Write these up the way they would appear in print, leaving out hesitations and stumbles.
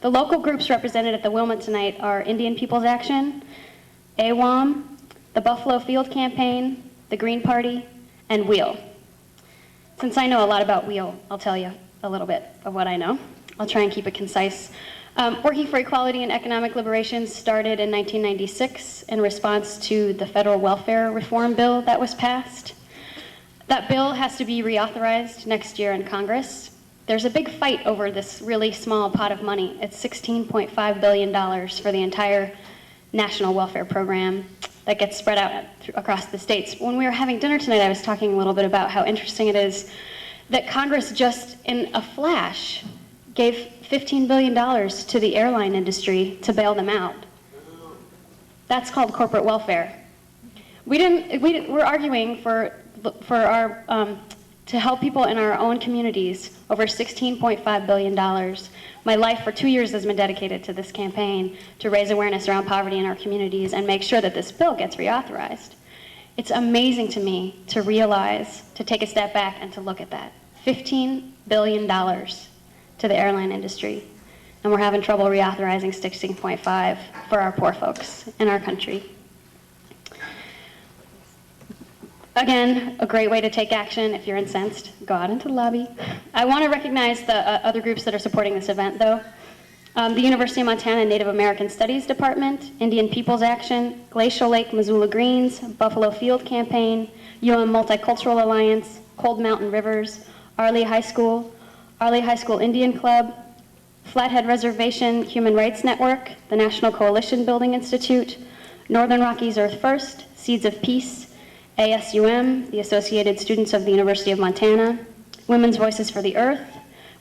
The local groups represented at the Wilma tonight are Indian People's Action, AWAM, the Buffalo Field Campaign, the Green Party, and WHEEL. Since I know a lot about WHEEL, I'll tell you a little bit of what I know. I'll try and keep it concise. Working for Equality and Economic Liberation started in 1996 in response to the federal welfare reform bill that was passed. That bill has to be reauthorized next year in Congress. There's a big fight over this really small pot of money. It's $16.5 billion for the entire national welfare program that gets spread out across the states. When we were having dinner tonight, I was talking a little bit about how interesting it is that Congress just in a flash gave $15 billion to the airline industry to bail them out. That's called corporate welfare. We're arguing for our, to help people in our own communities, over $16.5 billion. My life for 2 years has been dedicated to this campaign to raise awareness around poverty in our communities and make sure that this bill gets reauthorized. It's amazing to me to realize, to take a step back and to look at that. $15 billion to the airline industry. And we're having trouble reauthorizing 16.5 for our poor folks in our country. Again, a great way to take action if you're incensed. Go out into the lobby. I want to recognize the other groups that are supporting this event, though. The University of Montana Native American Studies Department, Indian People's Action, Glacial Lake Missoula Greens, Buffalo Field Campaign, Multicultural Alliance, Cold Mountain Rivers, Arley High School Indian Club, Flathead Reservation Human Rights Network, the National Coalition Building Institute, Northern Rockies Earth First, Seeds of Peace, ASUM, the Associated Students of the University of Montana, Women's Voices for the Earth,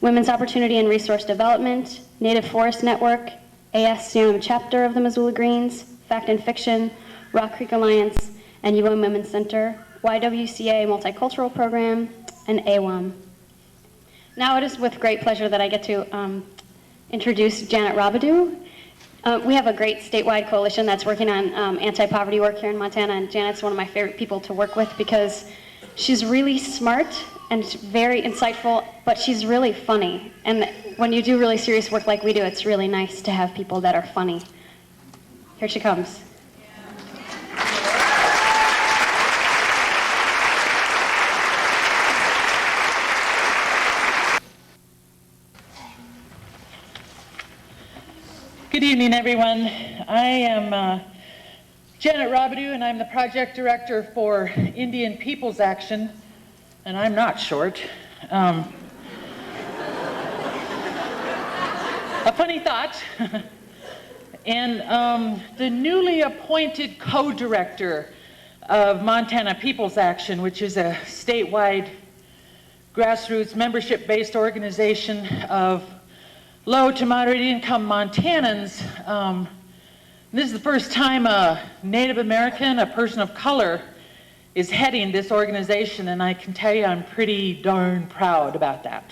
Women's Opportunity and Resource Development, Native Forest Network, ASUM Chapter of the Missoula Greens, Fact and Fiction, Rock Creek Alliance, and Women's Center, YWCA Multicultural Program, and AWAM. Now it is with great pleasure that I get to introduce Janet Robidoux. We have a great statewide coalition that's working on anti-poverty work here in Montana, and Janet's one of my favorite people to work with because she's really smart and very insightful, but she's really funny. And when you do really serious work like we do, it's really nice to have people that are funny. Here she comes. Good evening, everyone. I am Janet Robidoux, and I'm the project director for Indian People's Action, and I'm not short. A funny thought. And the newly appointed co-director of Montana People's Action, which is a statewide grassroots membership-based organization of low to moderate income Montanans. This is the first time a Native American, a person of color, is heading this organization, and I can tell you I'm pretty darn proud about that.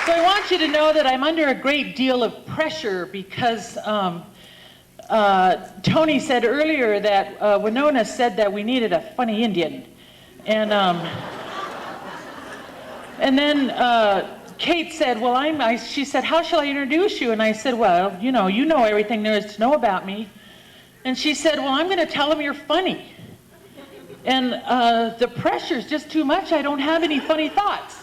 So I want you to know that I'm under a great deal of pressure because Tony said earlier that Winona said that we needed a funny Indian. And then Kate said, well, she said, how shall I introduce you? And I said, well, you know everything there is to know about me. And she said, well, I'm going to tell them you're funny. And the pressure's just too much. I don't have any funny thoughts.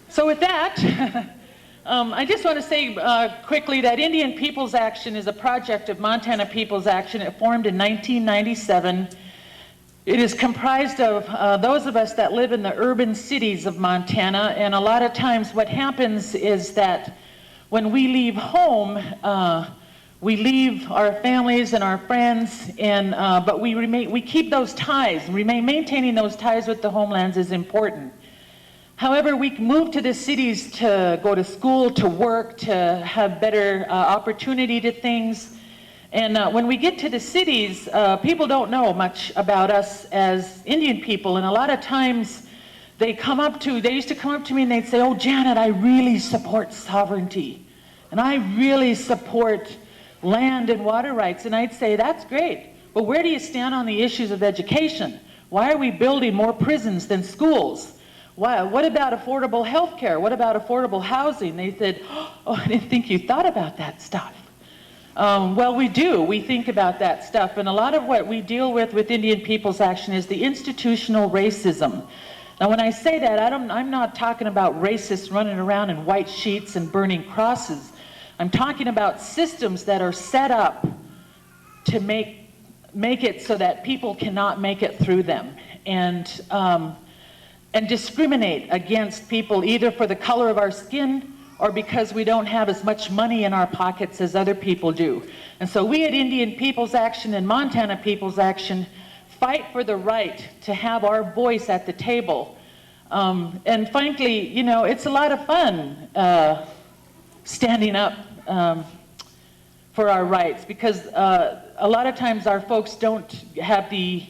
So with that, I just want to say quickly that Indian People's Action is a project of Montana People's Action. It formed in 1997. It is comprised of those of us that live in the urban cities of Montana, and a lot of times what happens is that when we leave home, we leave our families and our friends, and but we keep those ties. Maintaining those ties with the homelands is important. However, we move to the cities to go to school, to work, to have better opportunity to things. And when we get to the cities, people don't know much about us as Indian people. And a lot of times they used to come up to me and they'd say, oh, Janet, I really support sovereignty. And I really support land and water rights. And I'd say, that's great. But where do you stand on the issues of education? Why are we building more prisons than schools? What about affordable health care? What about affordable housing? They said, oh, I didn't think you thought about that stuff. Well, we do. We think about that stuff. And a lot of what we deal with Indian Peoples Action is the institutional racism. Now, when I say that, I'm not talking about racists running around in white sheets and burning crosses. I'm talking about systems that are set up to make it so that people cannot make it through them, and discriminate against people either for the color of our skin or because we don't have as much money in our pockets as other people do. And so we at Indian Peoples Action and Montana Peoples Action fight for the right to have our voice at the table. And frankly, you know, it's a lot of fun standing up for our rights, because a lot of times our folks don't have the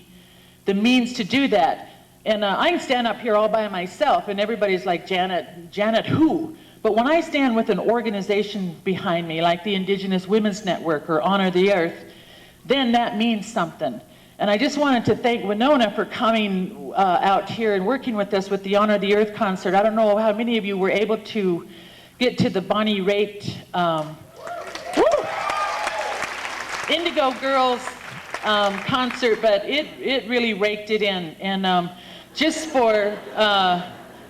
means to do that. And I can stand up here all by myself and everybody's like, Janet who? But when I stand with an organization behind me, like the Indigenous Women's Network or Honor the Earth, then that means something. And I just wanted to thank Winona for coming out here and working with us with the Honor the Earth concert. I don't know how many of you were able to get to the Bonnie Raitt Indigo Girls concert, but it really raked it in. And just for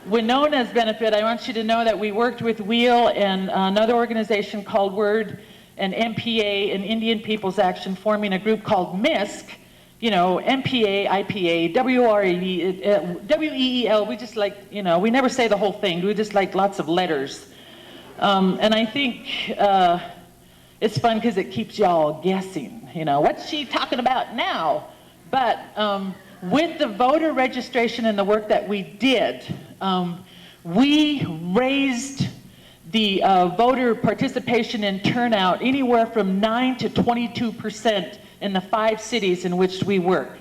Winona's benefit, I want you to know that we worked with WHEEL and another organization called WORD and MPA and Indian Peoples Action, forming a group called MISC, you know, MPA, IPA, WEEL, we just like, you know, we never say the whole thing, we just like lots of letters. And I think it's fun because it keeps y'all guessing, you know, what's she talking about now? But with the voter registration and the work that we did, we raised the voter participation and turnout anywhere from 9 to 22% in the 5 cities in which we work.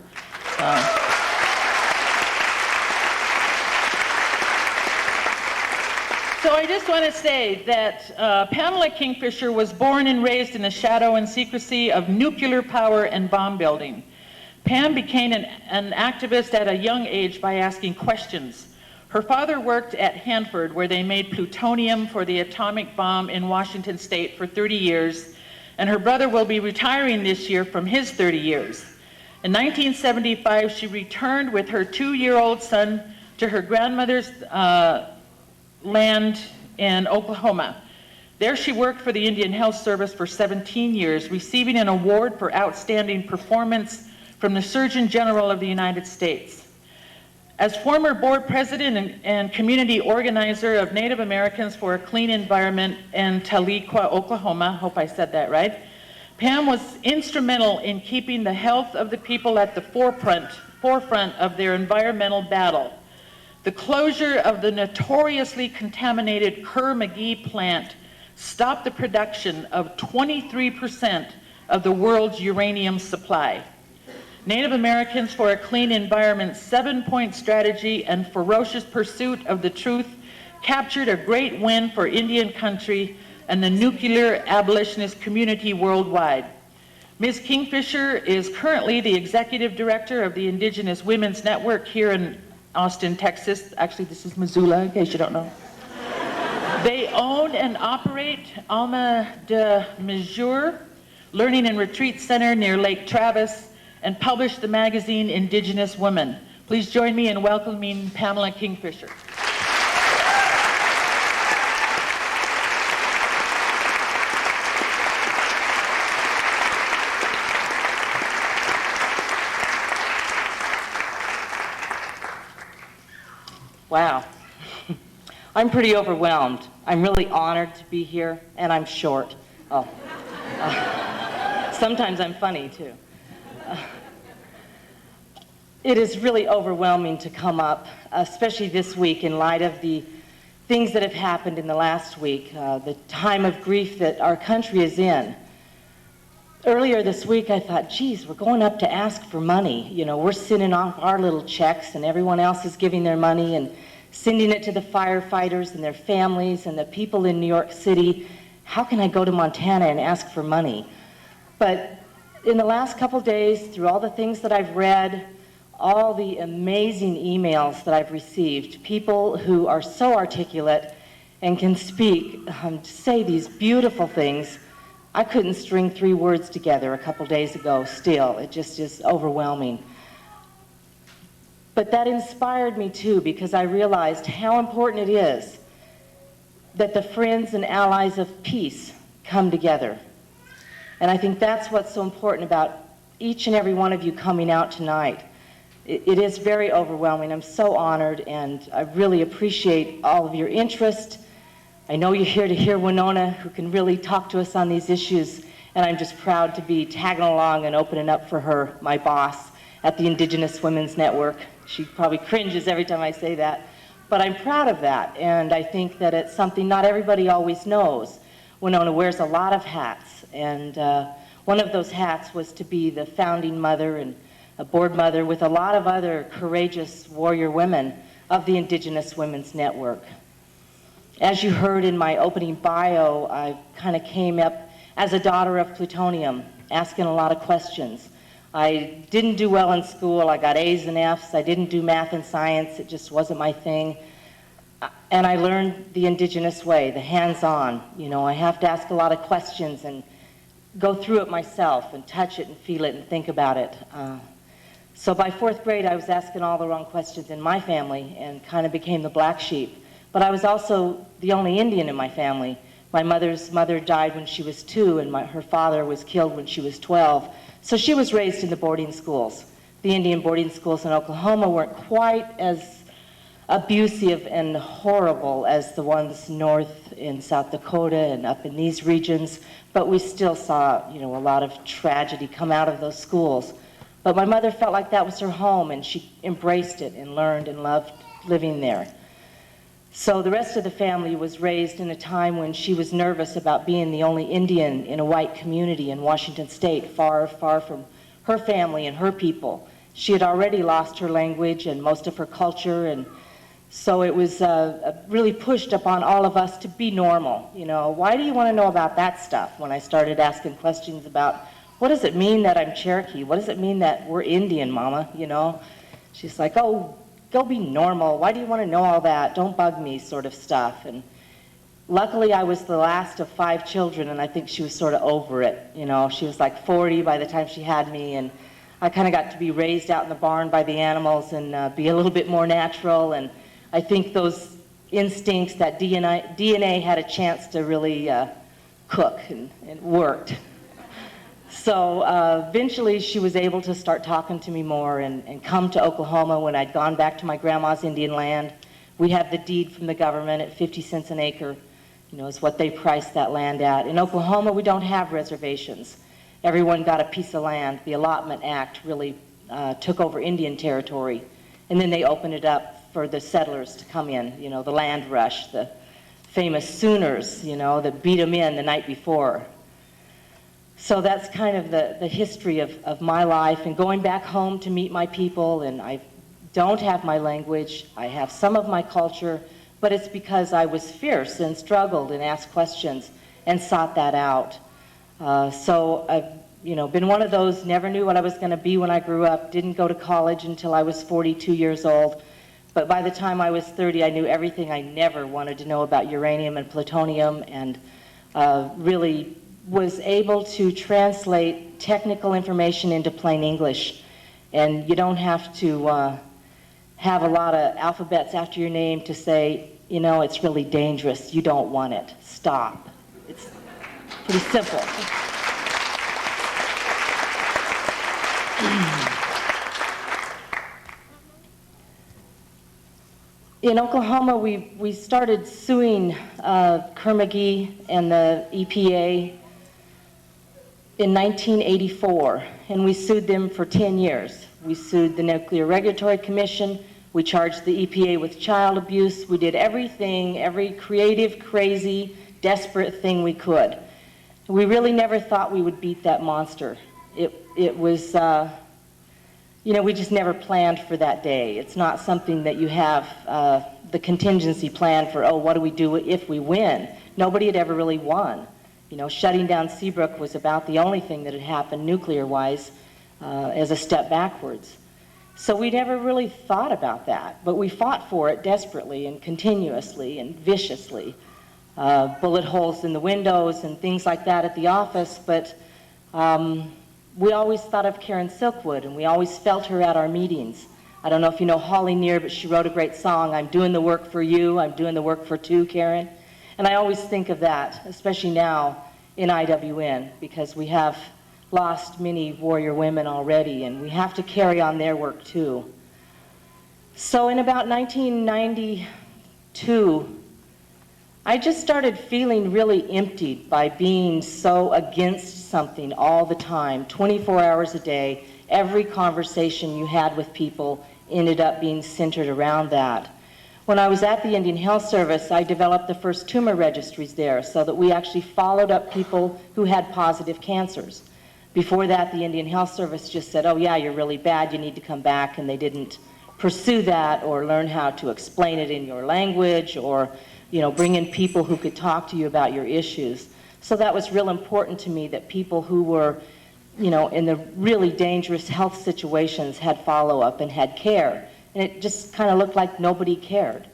So I just want to say that Pamela Kingfisher was born and raised in the shadow and secrecy of nuclear power and bomb building. Pam became an activist at a young age by asking questions. Her father worked at Hanford, where they made plutonium for the atomic bomb in Washington State for 30 years, and her brother will be retiring this year from his 30 years. In 1975, she returned with her 2-year-old son to her grandmother's land in Oklahoma. There she worked for the Indian Health Service for 17 years, receiving an award for outstanding performance from the Surgeon General of the United States. As former board president and community organizer of Native Americans for a Clean Environment in Tahlequah, Oklahoma, hope I said that right, Pam was instrumental in keeping the health of the people at the forefront of their environmental battle. The closure of the notoriously contaminated Kerr-McGee plant stopped the production of 23% of the world's uranium supply. Native Americans for a Clean Environment's 7-point strategy and ferocious pursuit of the truth captured a great win for Indian country and the nuclear abolitionist community worldwide. Ms. Kingfisher is currently the executive director of the Indigenous Women's Network here in Austin, Texas. Actually, this is Missoula, in case you don't know. They own and operate Alma de Mesure Learning and Retreat Center near Lake Travis, and published the magazine Indigenous Women. Please join me in welcoming Pamela Kingfisher. Wow. I'm pretty overwhelmed. I'm really honored to be here, and I'm short. Oh. Sometimes I'm funny, too. It is really overwhelming to come up, especially this week in light of the things that have happened in the last week, the time of grief that our country is in. Earlier this week, I thought, geez, we're going up to ask for money. You know, we're sending off our little checks, and everyone else is giving their money and sending it to the firefighters and their families and the people in New York City. How can I go to Montana and ask for money? But in the last couple days, through all the things that I've read, all the amazing emails that I've received, people who are so articulate and can speak, say these beautiful things. I couldn't string 3 words together a couple days ago still. It just is overwhelming. But that inspired me too, because I realized how important it is that the friends and allies of peace come together. And I think that's what's so important about each and every one of you coming out tonight. It is very overwhelming. I'm so honored, and I really appreciate all of your interest. I know you're here to hear Winona, who can really talk to us on these issues, and I'm just proud to be tagging along and opening up for her, my boss, at the Indigenous Women's Network. She probably cringes every time I say that, but I'm proud of that, and I think that it's something not everybody always knows. Winona wears a lot of hats, and one of those hats was to be the founding mother and a board mother with a lot of other courageous warrior women of the Indigenous Women's Network. As you heard in my opening bio, I kind of came up as a daughter of plutonium, asking a lot of questions. I didn't do well in school. I got A's and F's. I didn't do math and science. It just wasn't my thing. And I learned the Indigenous way, the hands-on. You know, I have to ask a lot of questions and go through it myself and touch it and feel it and think about it. So by 4th grade, I was asking all the wrong questions in my family and kind of became the black sheep. But I was also the only Indian in my family. My mother's mother died when she was 2, and her father was killed when she was 12. So she was raised in the boarding schools. The Indian boarding schools in Oklahoma weren't quite as abusive and horrible as the ones north in South Dakota and up in these regions, but we still saw, you know, a lot of tragedy come out of those schools. But my mother felt like that was her home, and she embraced it and learned and loved living there. So the rest of the family was raised in a time when she was nervous about being the only Indian in a white community in Washington State, far, far from her family and her people. She had already lost her language and most of her culture, and so it was really pushed upon all of us to be normal. You know, why do you want to know about that stuff? When I started asking questions about, what does it mean that I'm Cherokee? What does it mean that we're Indian, Mama? You know, she's like, oh, go be normal. Why do you want to know all that? Don't bug me, sort of stuff. And luckily, I was the last of 5 children, and I think she was sort of over it. You know, she was like 40 by the time she had me, and I kind of got to be raised out in the barn by the animals and be a little bit more natural. And I think those instincts, that DNA had a chance to really cook, and it worked. So eventually she was able to start talking to me more and come to Oklahoma when I'd gone back to my grandma's Indian land. We had the deed from the government at 50 cents an acre, you know, is what they priced that land at. In Oklahoma, we don't have reservations. Everyone got a piece of land. The Allotment Act really took over Indian territory, and then they opened it up for the settlers to come in, you know, the land rush, the famous Sooners, you know, that beat them in the night before. So that's kind of the history of my life, and going back home to meet my people. And I don't have my language. I have some of my culture, but it's because I was fierce and struggled and asked questions and sought that out. So I've, you know, been one of those, never knew what I was going to be when I grew up, didn't go to college until I was 42 years old. But by the time I was 30, I knew everything I never wanted to know about uranium and plutonium, and really was able to translate technical information into plain English. And you don't have to have a lot of alphabets after your name to say, you know, it's really dangerous, you don't want it, stop. It's pretty simple. In Oklahoma, we started suing Kerr-McGee and the EPA in 1984, and we sued them for 10 years. We sued the Nuclear Regulatory Commission. We charged the EPA with child abuse. We did everything, every creative, crazy, desperate thing we could. We really never thought we would beat that monster. It was, you know, we just never planned for that day. It's not something that you have the contingency plan for, oh, what do we do if we win? Nobody had ever really won. You know, shutting down Seabrook was about the only thing that had happened nuclear-wise as a step backwards. So we never really thought about that, but we fought for it desperately and continuously and viciously. Bullet holes in the windows and things like that at the office, but we always thought of Karen Silkwood, and we always felt her at our meetings. I don't know if you know Holly Near, but she wrote a great song, "I'm doing the work for you, I'm doing the work for two, Karen." And I always think of that, especially now in IWN, because we have lost many warrior women already, and we have to carry on their work too. So in about 1992, I just started feeling really emptied by being so against something all the time, 24 hours a day. Every conversation you had with people ended up being centered around that. When I was at the Indian Health Service, I developed the first tumor registries there so that we actually followed up people who had positive cancers. Before that, the Indian Health Service just said, "Oh yeah, you're really bad, you need to come back," and they didn't pursue that or learn how to explain it in your language or, you know, bring in people who could talk to you about your issues. So that was real important to me, that people who were, you know, in the really dangerous health situations had follow-up and had care. And it just kind of looked like nobody cared.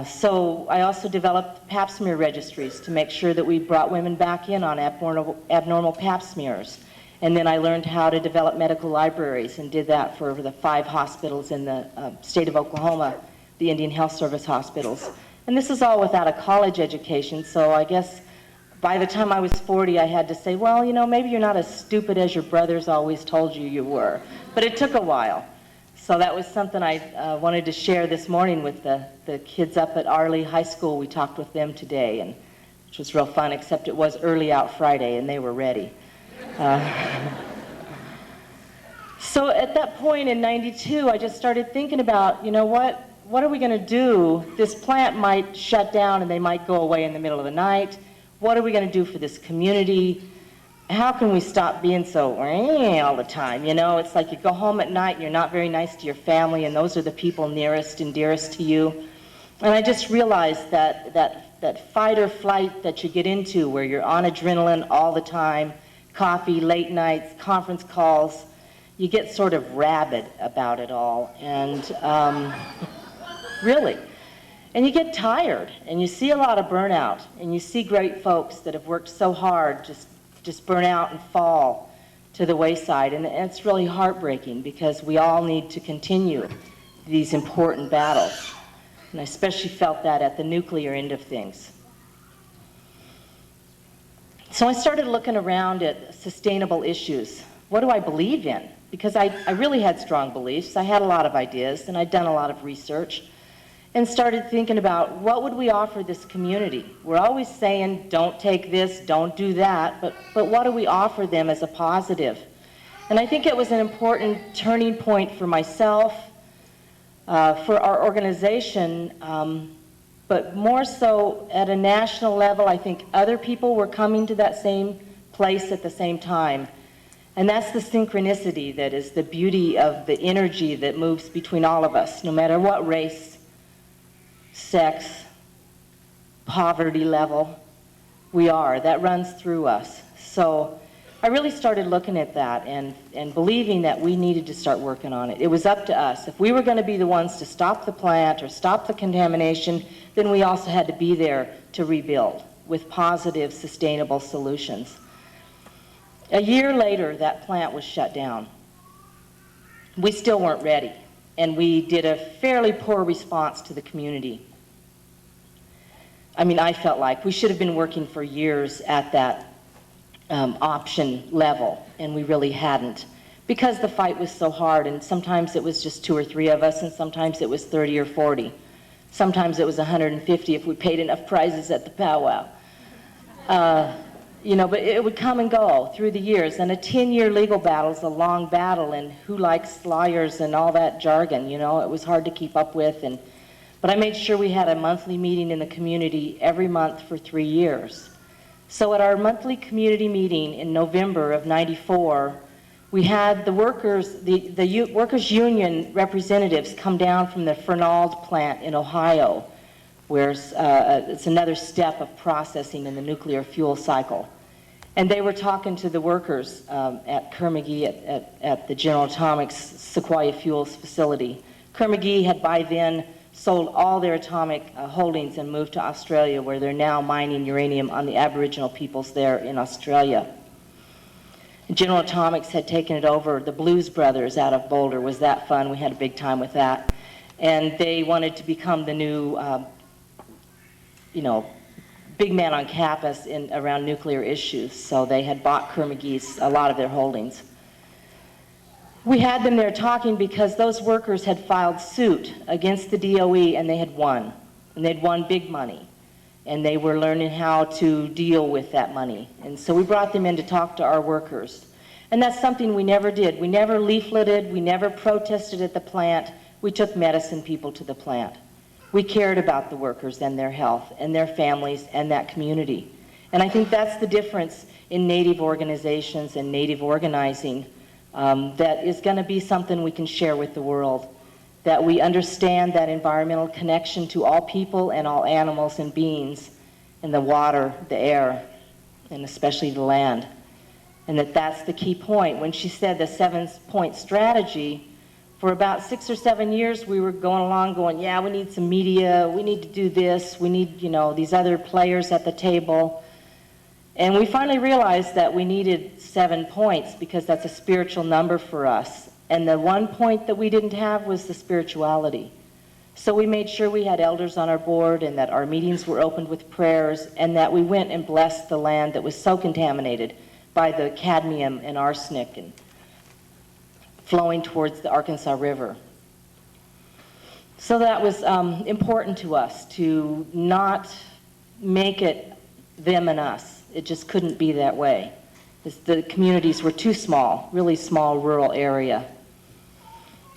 So I also developed pap smear registries to make sure that we brought women back in on abnormal pap smears. And then I learned how to develop medical libraries and did that for the 5 hospitals in the state of Oklahoma, the Indian Health Service hospitals. And this is all without a college education, so I guess by the time I was 40, I had to say, well, you know, maybe you're not as stupid as your brothers always told you you were. But it took a while. So that was something I wanted to share this morning with the kids up at Arley High School. We talked with them today, and which was real fun, except it was early out Friday, and they were ready. So at that point in '92, I just started thinking about, you know, what are we going to do? This plant might shut down, and they might go away in the middle of the night. What are we going to do for this community? How can we stop being so all the time? You know, it's like you go home at night and you're not very nice to your family, and those are the people nearest and dearest to you. And I just realized that fight or flight that you get into, where you're on adrenaline all the time, coffee, late nights, conference calls, you get sort of rabid about it all. And really. And you get tired, and you see a lot of burnout, and you see great folks that have worked so hard just burn out and fall to the wayside. And it's really heartbreaking, because we all need to continue these important battles. And I especially felt that at the nuclear end of things. So I started looking around at sustainable issues. What do I believe in? Because I really had strong beliefs. I had a lot of ideas, and I'd done a lot of research, and started thinking about what would we offer this community. We're always saying, don't take this, don't do that, but what do we offer them as a positive? And I think it was an important turning point for myself, for our organization, but more so at a national level. I think other people were coming to that same place at the same time. And that's the synchronicity that is the beauty of the energy that moves between all of us, no matter what race, sex, poverty level we are. That runs through us. So I really started looking at that and believing that we needed to start working on it. It was up to us. If we were going to be the ones to stop the plant or stop the contamination, then we also had to be there to rebuild with positive, sustainable solutions. A year later, that plant was shut down. We still weren't ready, and we did a fairly poor response to the community. I mean, I felt like we should have been working for years at that option level, and we really hadn't, because the fight was so hard, and sometimes it was just 2 or 3 of us, and sometimes it was 30 or 40. Sometimes it was 150 if we paid enough prizes at the powwow. You know, but it would come and go through the years, and a 10-year legal battle is a long battle, and who likes lawyers and all that jargon, you know, it was hard to keep up with. But I made sure we had a monthly meeting in the community every month for 3 years. So at our monthly community meeting in November of '94, we had the workers, the workers' union representatives come down from the Fernald plant in Ohio where it's another step of processing in the nuclear fuel cycle. And they were talking to the workers at Kerr-McGee at the General Atomics Sequoia Fuels facility. Kerr-McGee had by then sold all their atomic holdings and moved to Australia, where they're now mining uranium on the Aboriginal peoples there in Australia. General Atomics had taken it over. The Blues Brothers out of Boulder was that fun. We had a big time with that. And they wanted to become the new, big man on campus around nuclear issues. So they had bought Kerr-McGee's, a lot of their holdings. We had them there talking because those workers had filed suit against the DOE and they had won. And they'd won big money. And they were learning how to deal with that money. And so we brought them in to talk to our workers. And that's something we never did. We never leafleted, we never protested at the plant. We took medicine people to the plant. We cared about the workers and their health and their families and that community. And I think that's the difference in Native organizations and Native organizing that is going to be something we can share with the world. That we understand that environmental connection to all people and all animals and beings, and the water, the air, and especially the land. And that's the key point. When she said the 7-point strategy, for about 6 or 7 years we were going along going, yeah, we need some media, we need to do this, we need, these other players at the table. And we finally realized that we needed 7 points because that's a spiritual number for us. And the one point that we didn't have was the spirituality. So we made sure we had elders on our board and that our meetings were opened with prayers and that we went and blessed the land that was so contaminated by the cadmium and arsenic and flowing towards the Arkansas River. So that was important to us, to not make it them and us. It just couldn't be that way. The communities were too small, really small rural area.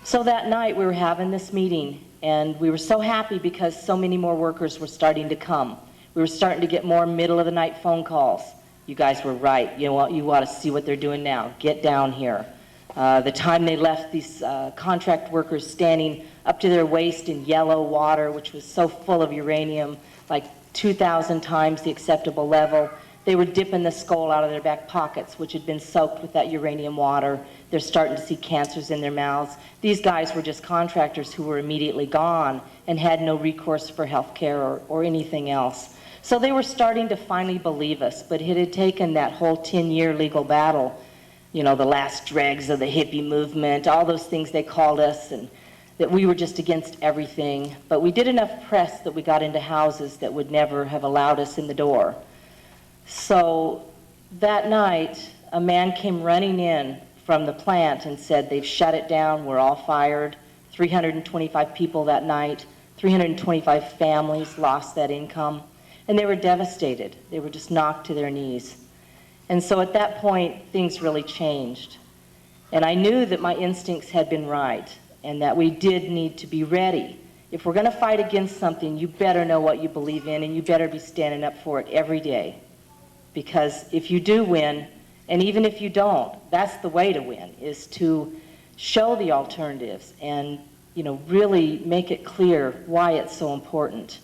So that night we were having this meeting and we were so happy because so many more workers were starting to come. We were starting to get more middle of the night phone calls. You guys were right, you ought to see what they're doing now. Get down here. The time they left these contract workers standing up to their waist in yellow water, which was so full of uranium, like 2,000 times the acceptable level. They were dipping the skull out of their back pockets, which had been soaked with that uranium water. They're starting to see cancers in their mouths. These guys were just contractors who were immediately gone and had no recourse for health care or anything else. So they were starting to finally believe us, but it had taken that whole 10-year legal battle, the last dregs of the hippie movement, all those things they called us, and that we were just against everything. But we did enough press that we got into houses that would never have allowed us in the door. So that night, a man came running in from the plant and said, they've shut it down, we're all fired. 325 people that night, 325 families lost that income, and they were devastated. They were just knocked to their knees. And so at that point, things really changed. And I knew that my instincts had been right and that we did need to be ready. If we're going to fight against something, you better know what you believe in and you better be standing up for it every day. Because if you do win, and even if you don't, that's the way to win, is to show the alternatives and really make it clear why it's so important.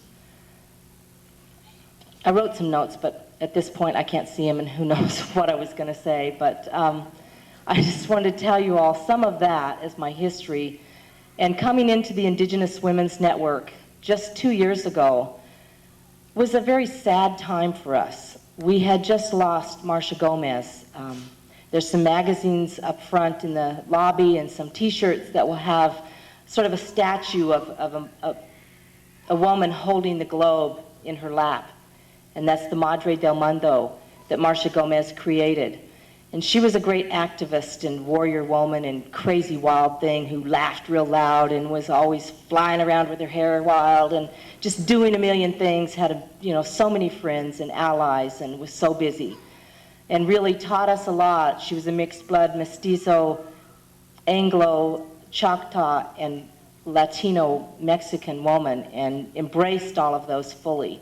I wrote some notes, but at this point I can't see them and who knows what I was going to say, but I just wanted to tell you all some of that as my history. And coming into the Indigenous Women's Network just 2 years ago was a very sad time for us. We had just lost Marcia Gomez. There's some magazines up front in the lobby and some t-shirts that will have sort of a statue of a woman holding the globe in her lap. And that's the Madre del Mundo that Marcia Gomez created. And she was a great activist and warrior woman and crazy wild thing who laughed real loud and was always flying around with her hair wild and just doing a million things, had so many friends and allies and was so busy. And really taught us a lot. She was a mixed blood, mestizo, Anglo, Choctaw, and Latino Mexican woman and embraced all of those fully.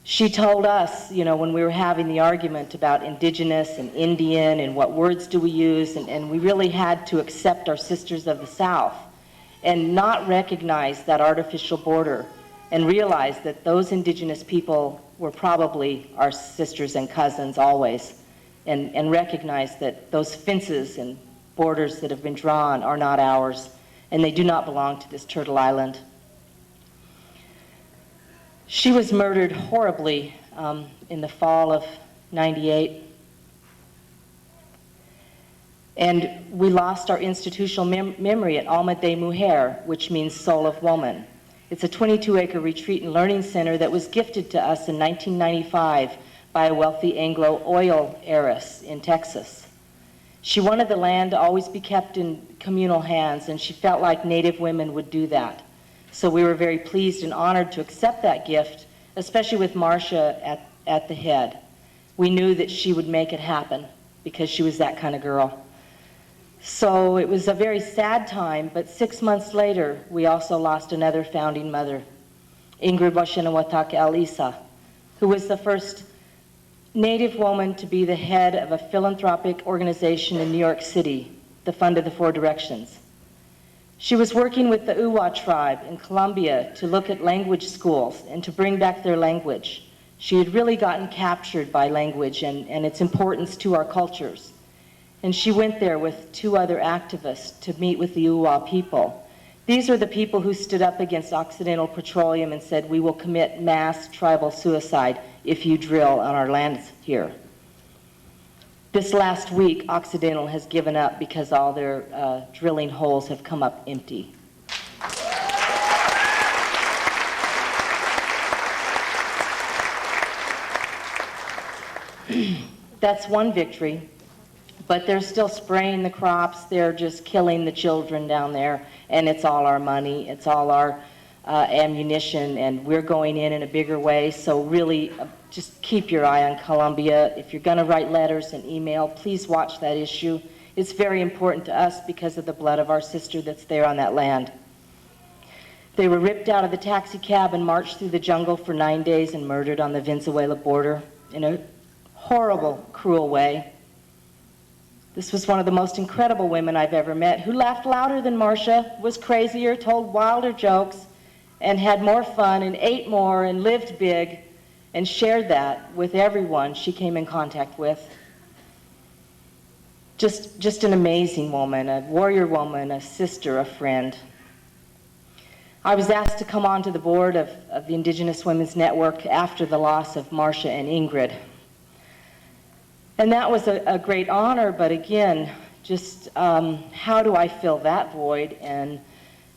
She told us, when we were having the argument about Indigenous and Indian and what words do we use, and we really had to accept our sisters of the South and not recognize that artificial border and realize that those indigenous people were probably our sisters and cousins always, and recognize that those fences and borders that have been drawn are not ours, and they do not belong to this Turtle Island. She was murdered horribly in the fall of '98. And we lost our institutional memory at Alma de Mujer, which means soul of woman. It's a 22-acre retreat and learning center that was gifted to us in 1995 by a wealthy Anglo oil heiress in Texas. She wanted the land to always be kept in communal hands, and she felt like Native women would do that. So we were very pleased and honored to accept that gift, especially with Marcia at the head. We knew that she would make it happen because she was that kind of girl. So it was a very sad time, but 6 months later, we also lost another founding mother, Ingrid Washenawatake Alisa, who was the first Native woman to be the head of a philanthropic organization in New York City, the Fund of the Four Directions. She was working with the Uwa tribe in Colombia to look at language schools and to bring back their language. She had really gotten captured by language and its importance to our cultures. And she went there with 2 other activists to meet with the Uwa people. These are the people who stood up against Occidental Petroleum and said, we will commit mass tribal suicide if you drill on our lands here. This last week, Occidental has given up because all their drilling holes have come up empty. That's one victory. But they're still spraying the crops, they're just killing the children down there, and it's all our money, it's all our ammunition, and we're going in a bigger way. So really, just keep your eye on Colombia. If you're going to write letters and email, please watch that issue. It's very important to us because of the blood of our sister that's there on that land. They were ripped out of the taxi cab and marched through the jungle for 9 days and murdered on the Venezuela border in a horrible, cruel way. This was one of the most incredible women I've ever met, who laughed louder than Marcia, was crazier, told wilder jokes, and had more fun, and ate more, and lived big, and shared that with everyone she came in contact with. Just an amazing woman, a warrior woman, a sister, a friend. I was asked to come onto the board of the Indigenous Women's Network after the loss of Marcia and Ingrid. And that was a great honor, but again, just how do I fill that void? And,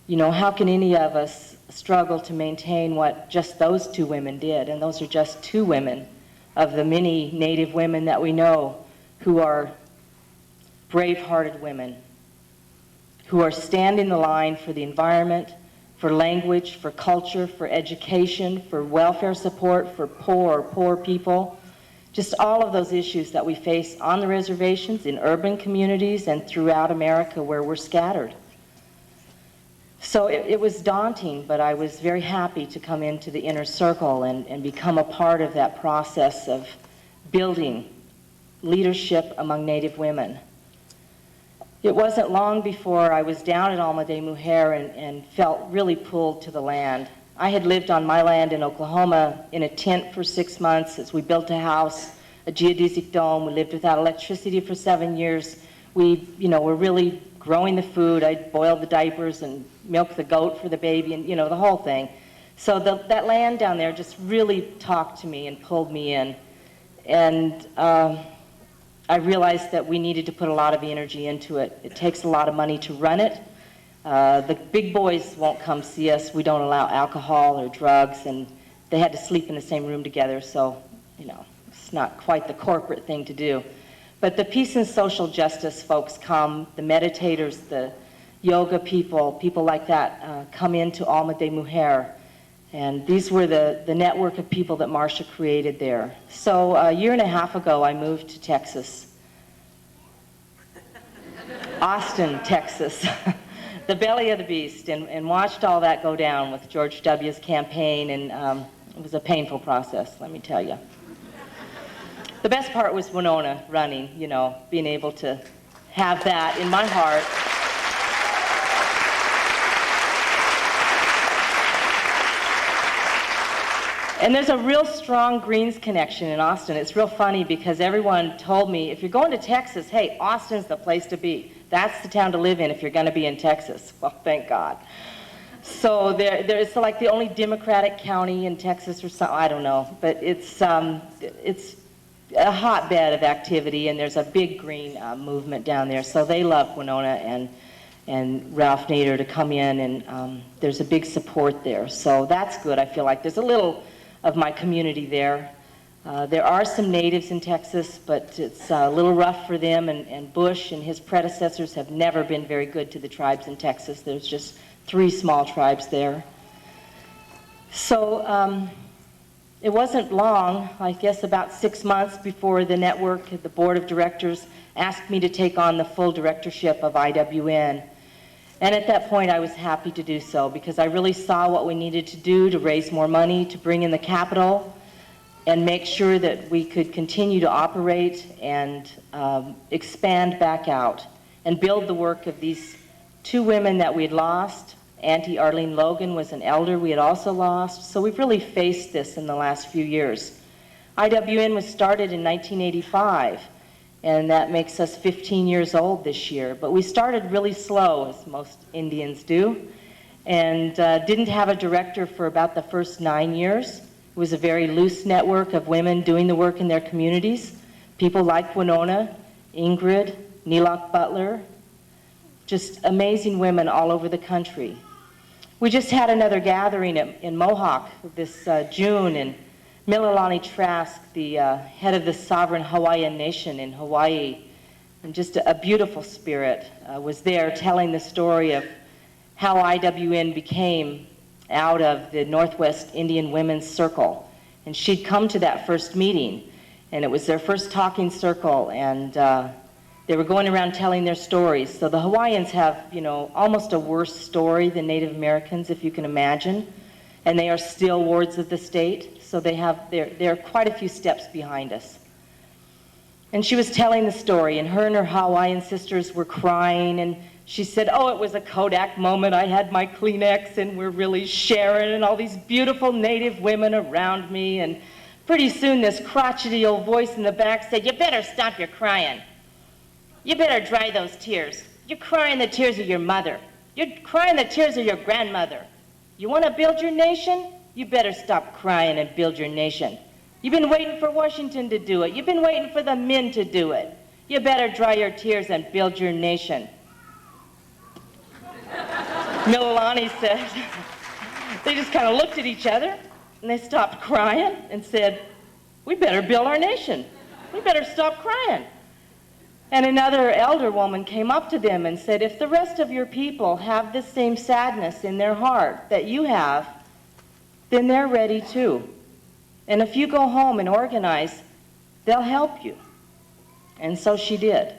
how can any of us struggle to maintain what just those 2 women did? And those are just 2 women of the many Native women that we know who are brave-hearted women, who are standing the line for the environment, for language, for culture, for education, for welfare support, for poor people. Just all of those issues that we face on the reservations, in urban communities, and throughout America where we're scattered. So it was daunting, but I was very happy to come into the inner circle and become a part of that process of building leadership among Native women. It wasn't long before I was down at Alma de Mujer and felt really pulled to the land. I had lived on my land in Oklahoma in a tent for 6 months as we built a house, a geodesic dome. We lived without electricity for 7 years. We, were really growing the food. I boiled the diapers and milked the goat for the baby and, the whole thing. So that land down there just really talked to me and pulled me in. And I realized that we needed to put a lot of energy into it. It takes a lot of money to run it. The big boys won't come see us. We don't allow alcohol or drugs, and they had to sleep in the same room together, so, it's not quite the corporate thing to do. But the peace and social justice folks come, the meditators, the yoga people like that come into Alma de Mujer, and these were the network of people that Marcia created there. So a year and a half ago, I moved to Texas. Austin, Texas. The belly of the beast, and watched all that go down with George W.'s campaign, and it was a painful process, let me tell you. The best part was Winona running, being able to have that in my heart. And there's a real strong Greens connection in Austin. It's real funny because everyone told me, if you're going to Texas, hey, Austin's the place to be. That's the town to live in if you're going to be in Texas. Well, thank God. So it's like the only Democratic county in Texas or something, I don't know. But it's a hotbed of activity, and there's a big green movement down there. So they love Winona and Ralph Nader to come in, and there's a big support there. So that's good. I feel like there's a little of my community there. There are some natives in Texas, but it's a little rough for them, and Bush and his predecessors have never been very good to the tribes in Texas. There's just 3 small tribes there. So it wasn't long, I guess about 6 months before the network, the board of directors, asked me to take on the full directorship of IWN. And at that point, I was happy to do so because I really saw what we needed to do to raise more money, to bring in the capital, and make sure that we could continue to operate and expand back out and build the work of these 2 women that we'd lost. Auntie Arlene Logan was an elder we had also lost. So we've really faced this in the last few years. IWN was started in 1985. And that makes us 15 years old this year. But we started really slow, as most Indians do, and didn't have a director for about the first 9 years. It was a very loose network of women doing the work in their communities. People like Winona, Ingrid, Neelok Butler, just amazing women all over the country. We just had another gathering in Mohawk this June, and Mililani Trask, the head of the sovereign Hawaiian nation in Hawaii, and just a beautiful spirit, was there telling the story of how IWN became out of the Northwest Indian Women's Circle. And she'd come to that first meeting, and it was their first talking circle, and they were going around telling their stories. So the Hawaiians have, almost a worse story than Native Americans, if you can imagine, and they are still wards of the state. So they're quite a few steps behind us. And she was telling the story, and her Hawaiian sisters were crying, and she said, oh, it was a Kodak moment. I had my Kleenex, and we're really sharing, and all these beautiful Native women around me. And pretty soon this crotchety old voice in the back said, you better stop your crying. You better dry those tears. You're crying the tears of your mother. You're crying the tears of your grandmother. You want to build your nation? You better stop crying and build your nation. You've been waiting for Washington to do it. You've been waiting for the men to do it. You better dry your tears and build your nation. Mililani said, they just kind of looked at each other, and they stopped crying and said, we better build our nation. We better stop crying. And another elder woman came up to them and said, if the rest of your people have this same sadness in their heart that you have, then they're ready too. And if you go home and organize, they'll help you. And so she did.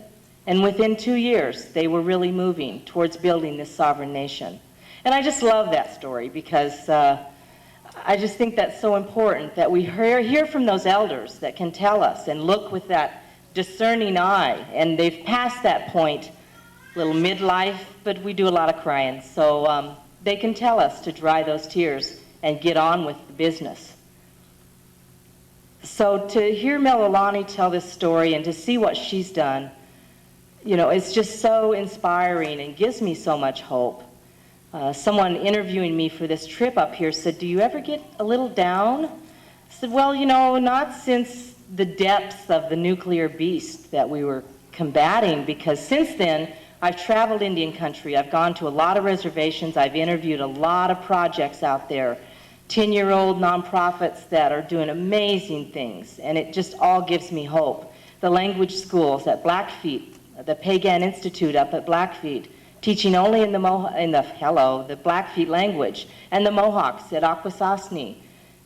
And within 2 years, they were really moving towards building this sovereign nation. And I just love that story because I just think that's so important that we hear from those elders that can tell us and look with that discerning eye. And they've passed that point, little midlife, but we do a lot of crying. So they can tell us to dry those tears and get on with the business. So to hear Mililani tell this story and to see what she's done, it's just so inspiring and gives me so much hope. Someone interviewing me for this trip up here said, do you ever get a little down? I said, well, not since the depths of the nuclear beast that we were combating, because since then, I've traveled Indian country. I've gone to a lot of reservations. I've interviewed a lot of projects out there, 10-year-old nonprofits that are doing amazing things, and it just all gives me hope. The language schools at Blackfeet, the Pagan Institute up at Blackfeet, teaching only in the Blackfeet language, and the Mohawks at Akwesasne.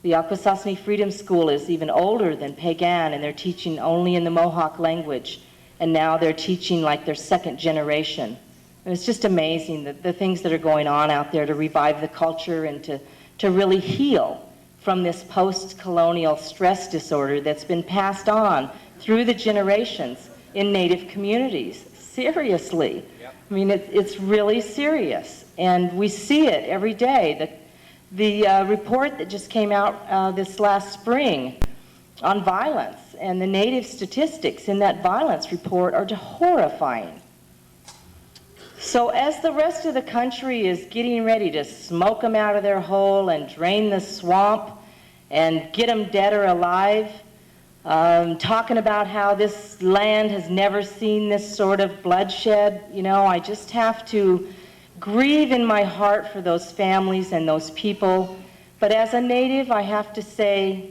The Akwesasne Freedom School is even older than Pagan, and they're teaching only in the Mohawk language. And now they're teaching like their second generation. And it's just amazing the things that are going on out there to revive the culture and to really heal from this post-colonial stress disorder that's been passed on through the generations in Native communities. Seriously. Yep. I mean, it's really serious. And we see it every day. The report that just came out this last spring on violence and the Native statistics in that violence report are horrifying. So as the rest of the country is getting ready to smoke them out of their hole and drain the swamp and get them dead or alive, talking about how this land has never seen this sort of bloodshed, you know, I just have to grieve in my heart for those families and those people. But as a Native, I have to say,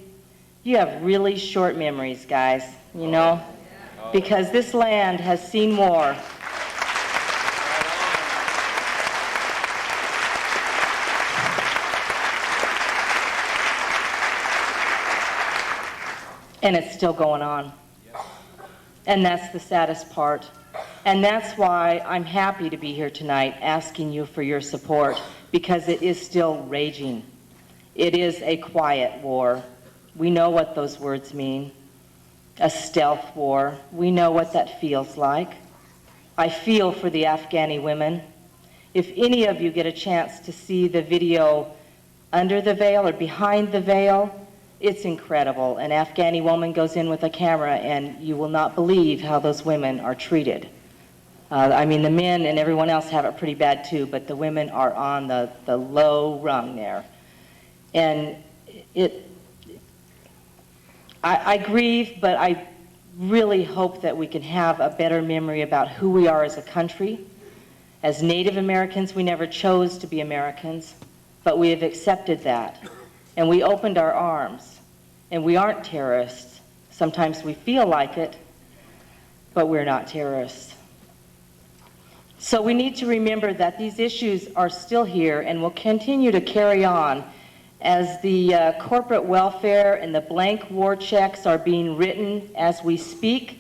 you have really short memories, guys, you know, because this land has seen war. And it's still going on. And that's the saddest part. And that's why I'm happy to be here tonight asking you for your support, because it is still raging. It is a quiet war. We know what those words mean. A stealth war. We know what that feels like. I feel for the Afghani women. If any of you get a chance to see the video under the veil or behind the veil, it's incredible. An Afghani woman goes in with a camera and you will not believe how those women are treated. I mean, the men and everyone else have it pretty bad too, but the women are on the low rung there. And I grieve, but I really hope that we can have a better memory about who we are as a country. As Native Americans, we never chose to be Americans, but we have accepted that. And we opened our arms, and we aren't terrorists. Sometimes we feel like it, but we're not terrorists. So we need to remember that these issues are still here and will continue to carry on as the corporate welfare and the blank war checks are being written as we speak.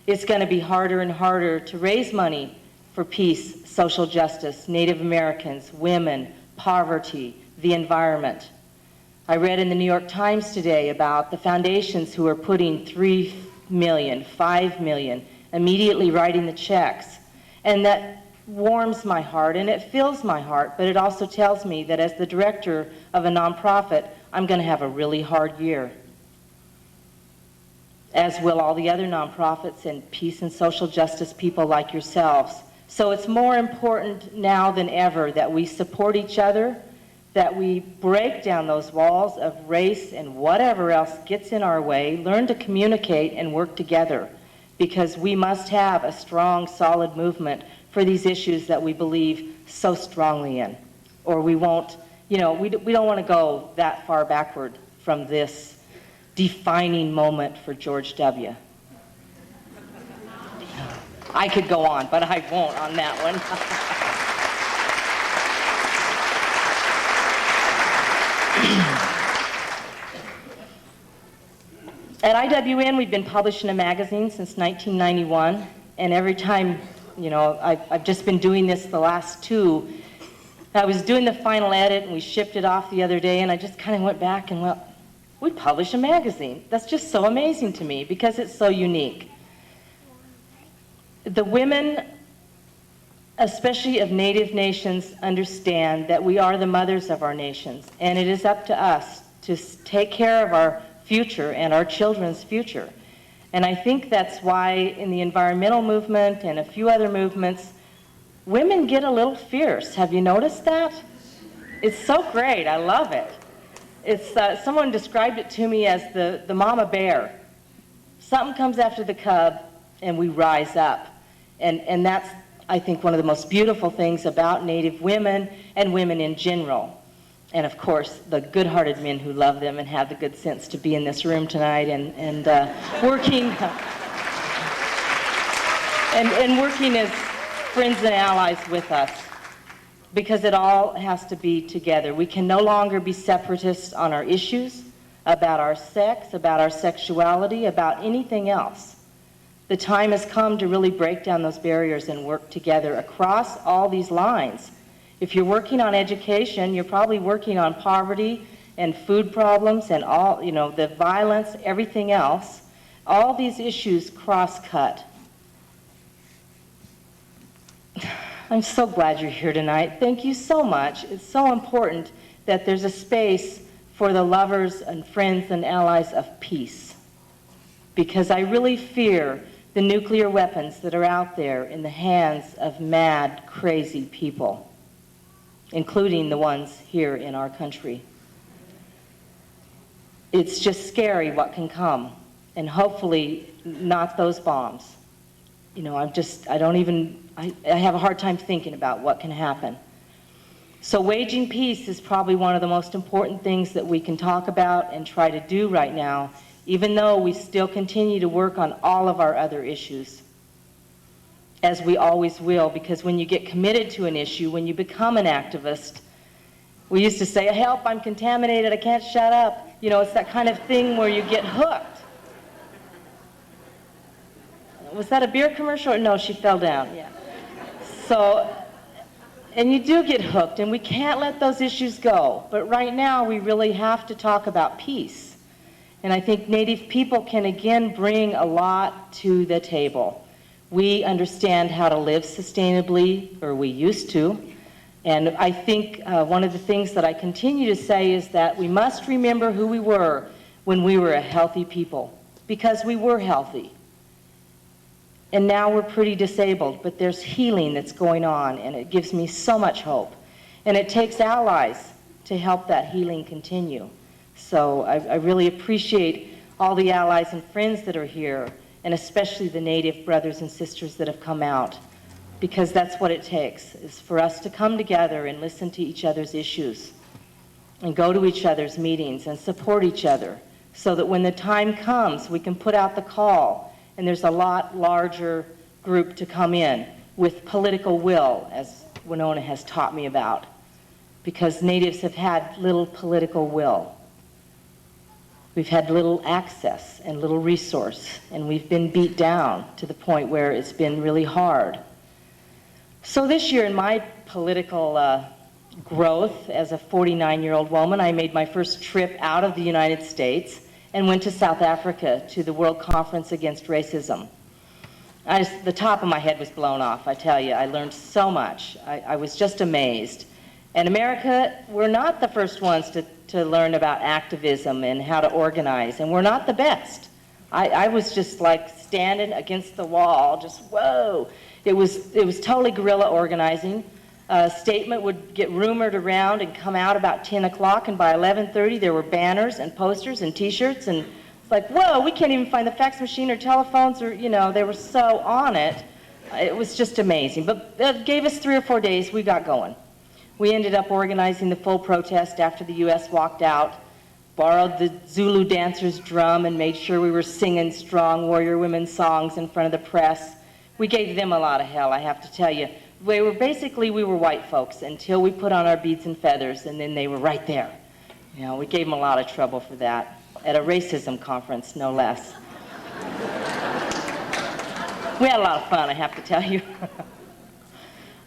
It's going to be harder and harder to raise money for peace, social justice, Native Americans, women, poverty, the environment. I read in the New York Times today about the foundations who are putting $3 million, $5 million, immediately writing the checks. And that warms my heart and it fills my heart, but it also tells me that as the director of a nonprofit, I'm going to have a really hard year, as will all the other nonprofits and peace and social justice people like yourselves. So it's more important now than ever that we support each other, that we break down those walls of race and whatever else gets in our way, learn to communicate and work together, because we must have a strong, solid movement for these issues that we believe so strongly in, or we won't, you know, we don't want to go that far backward from this defining moment for George W. I could go on, but I won't on that one. At IWN, we've been publishing a magazine since 1991, and every time, you know, I've just been doing this the last two. I was doing the final edit, and we shipped it off the other day, and I just kind of went back and, well, we publish a magazine. That's just so amazing to me because it's so unique. The women, especially of Native nations, understand that we are the mothers of our nations, and it is up to us to take care of our future and our children's future. And I think that's why in the environmental movement and a few other movements, women get a little fierce. Have you noticed that? It's so great. I love it. It's someone described it to me as the mama bear. Something comes after the cub, and we rise up. And that's, I think, one of the most beautiful things about Native women and women in general. And of course, the good-hearted men who love them and have the good sense to be in this room tonight and working and working as friends and allies with us, because it all has to be together. We can no longer be separatists on our issues, about our sex, about our sexuality, about anything else. The time has come to really break down those barriers and work together across all these lines. If you're working on education, you're probably working on poverty and food problems and all, you know, the violence, everything else. All these issues cross-cut. I'm so glad you're here tonight. Thank you so much. It's so important that there's a space for the lovers and friends and allies of peace. Because I really fear the nuclear weapons that are out there in the hands of mad, crazy people, including the ones here in our country. It's just scary what can come, and hopefully not those bombs. You know, I have a hard time thinking about what can happen. So waging peace is probably one of the most important things that we can talk about and try to do right now, even though we still continue to work on all of our other issues, as we always will, because when you get committed to an issue, when you become an activist, we used to say, help, I'm contaminated, I can't shut up. You know, it's that kind of thing where you get hooked. Was that a beer commercial? No, she fell down, yeah. So, and you do get hooked, and we can't let those issues go. But right now, we really have to talk about peace. And I think Native people can again bring a lot to the table. We understand how to live sustainably, or we used to. And I think one of the things that I continue to say is that we must remember who we were when we were a healthy people, because we were healthy. And now we're pretty disabled, but there's healing that's going on, and it gives me so much hope. And it takes allies to help that healing continue. So I really appreciate all the allies and friends that are here, and especially the Native brothers and sisters that have come out, because that's what it takes, is for us to come together and listen to each other's issues, and go to each other's meetings and support each other, so that when the time comes, we can put out the call, and there's a lot larger group to come in with political will, as Winona has taught me about, because Natives have had little political will. We've had little access and little resource, and we've been beat down to the point where it's been really hard. So this year in my political growth as a 49-year-old woman, I made my first trip out of the United States and went to South Africa to the World Conference Against Racism. The top of my head was blown off, I tell you. I learned so much. I was just amazed. And America, we're not the first ones to learn about activism and how to organize, and we're not the best. I was just like standing against the wall, just whoa. It was totally guerrilla organizing. A statement would get rumored around and come out about 10 o'clock, and by 11:30 there were banners and posters and t-shirts, and it's like, whoa, we can't even find the fax machine or telephones, or, you know, they were so on it. It was just amazing. But it gave us 3 or 4 days, we got going. We ended up organizing the full protest after the U.S. walked out, borrowed the Zulu dancers' drum and made sure we were singing strong warrior women songs in front of the press. We gave them a lot of hell, I have to tell you. We were white folks until we put on our beads and feathers, and then they were right there. You know, we gave them a lot of trouble for that, at a racism conference, no less. We had a lot of fun, I have to tell you.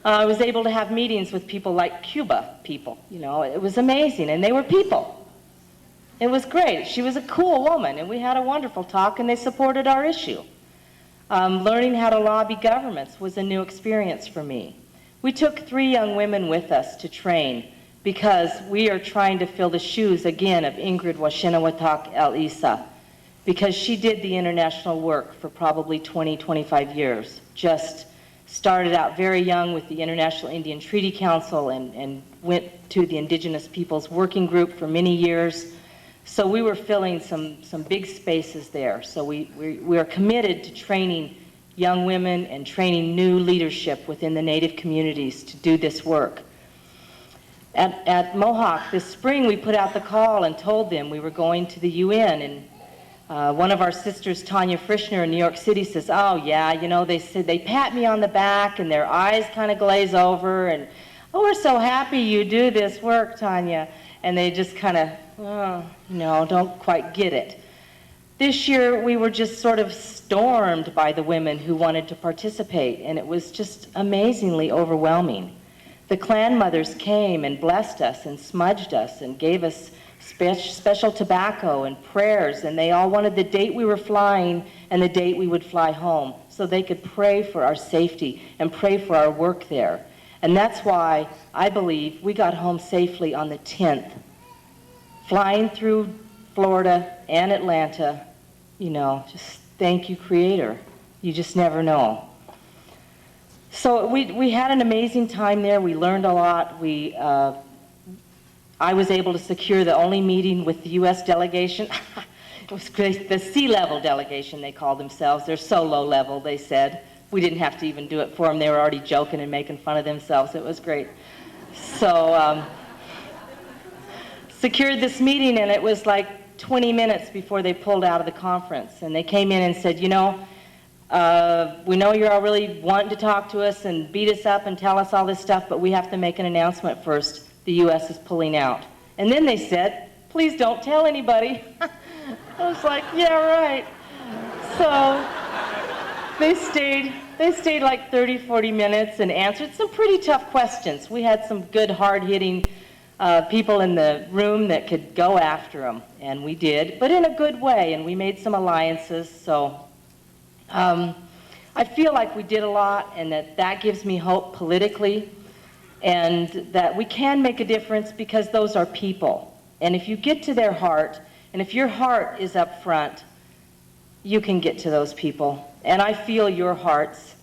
I was able to have meetings with people like Cuba people. You know, it was amazing, and they were people. It was great. She was a cool woman, and we had a wonderful talk, and they supported our issue. Learning how to lobby governments was a new experience for me. We took 3 young women with us to train because we are trying to fill the shoes again of Ingrid Washenawatak El Isa, because she did the international work for probably 20, 25 years. Just started out very young with the International Indian Treaty Council and went to the Indigenous Peoples Working Group for many years. So we were filling some big spaces there. So we are committed to training young women and training new leadership within the Native communities to do this work. At Mohawk this spring, we put out the call and told them we were going to the UN, and one of our sisters, Tanya Frischner in New York City, says, oh yeah, you know, they said they pat me on the back and their eyes kind of glaze over, and oh, we're so happy you do this work, Tanya. And they just kind of, oh, no, don't quite get it. This year, we were just sort of stormed by the women who wanted to participate, and it was just amazingly overwhelming. The clan mothers came and blessed us and smudged us and gave us special tobacco and prayers, and they all wanted the date we were flying and the date we would fly home so they could pray for our safety and pray for our work there. And that's why I believe we got home safely on the 10th. Flying through Florida and Atlanta, you know, just thank you, Creator. You just never know. So we had an amazing time there. We learned a lot. I was able to secure the only meeting with the U.S. delegation. It was great. The sea-level delegation, they called themselves. They're so low-level, they said. We didn't have to even do it for them. They were already joking and making fun of themselves. It was great. So secured this meeting, and it was like 20 minutes before they pulled out of the conference. And they came in and said, you know, we know you're all really wanting to talk to us and beat us up and tell us all this stuff, but we have to make an announcement first. The U.S. is pulling out. And then they said, please don't tell anybody. I was like, yeah, right. So they stayed like 30, 40 minutes and answered some pretty tough questions. We had some good, hard-hitting people in the room that could go after them, and we did, but in a good way, and we made some alliances. So I feel like we did a lot, and that gives me hope politically, and that we can make a difference because those are people. And if you get to their heart, and if your heart is up front, you can get to those people. And I feel your hearts.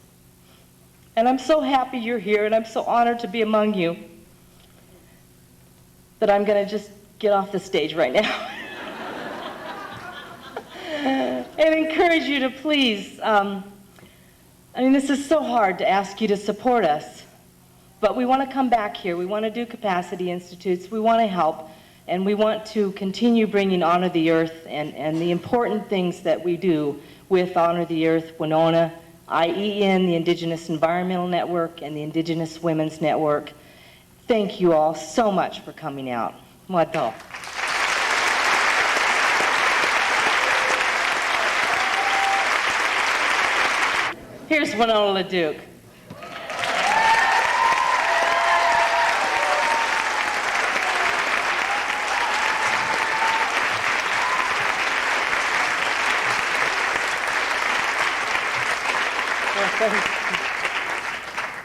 And I'm so happy you're here, and I'm so honored to be among you that I'm going to just get off the stage right now and encourage you to please, I mean, this is so hard to ask you to support us, but we want to come back here. We want to do capacity institutes. We want to help, and we want to continue bringing Honor the Earth and the important things that we do with Honor the Earth, Winona, IEN, the Indigenous Environmental Network, and the Indigenous Women's Network. Thank you all so much for coming out. Mwado. Here's Winona Laduke.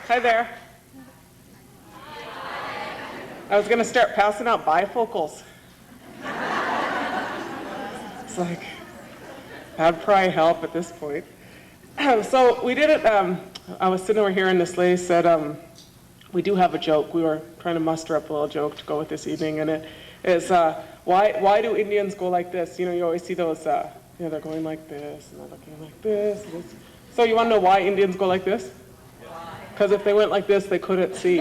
Hi there. I was going to start passing out bifocals. It's like, that'd probably help at this point. So we did it, I was sitting over here and this lady said, we do have a joke. We were trying to muster up a little joke to go with this evening, and it is, why do Indians go like this? You know, you always see those, you know, they're going like this, and they're looking like this, and this. So you want to know why Indians go like this? Because if they went like this, they couldn't see.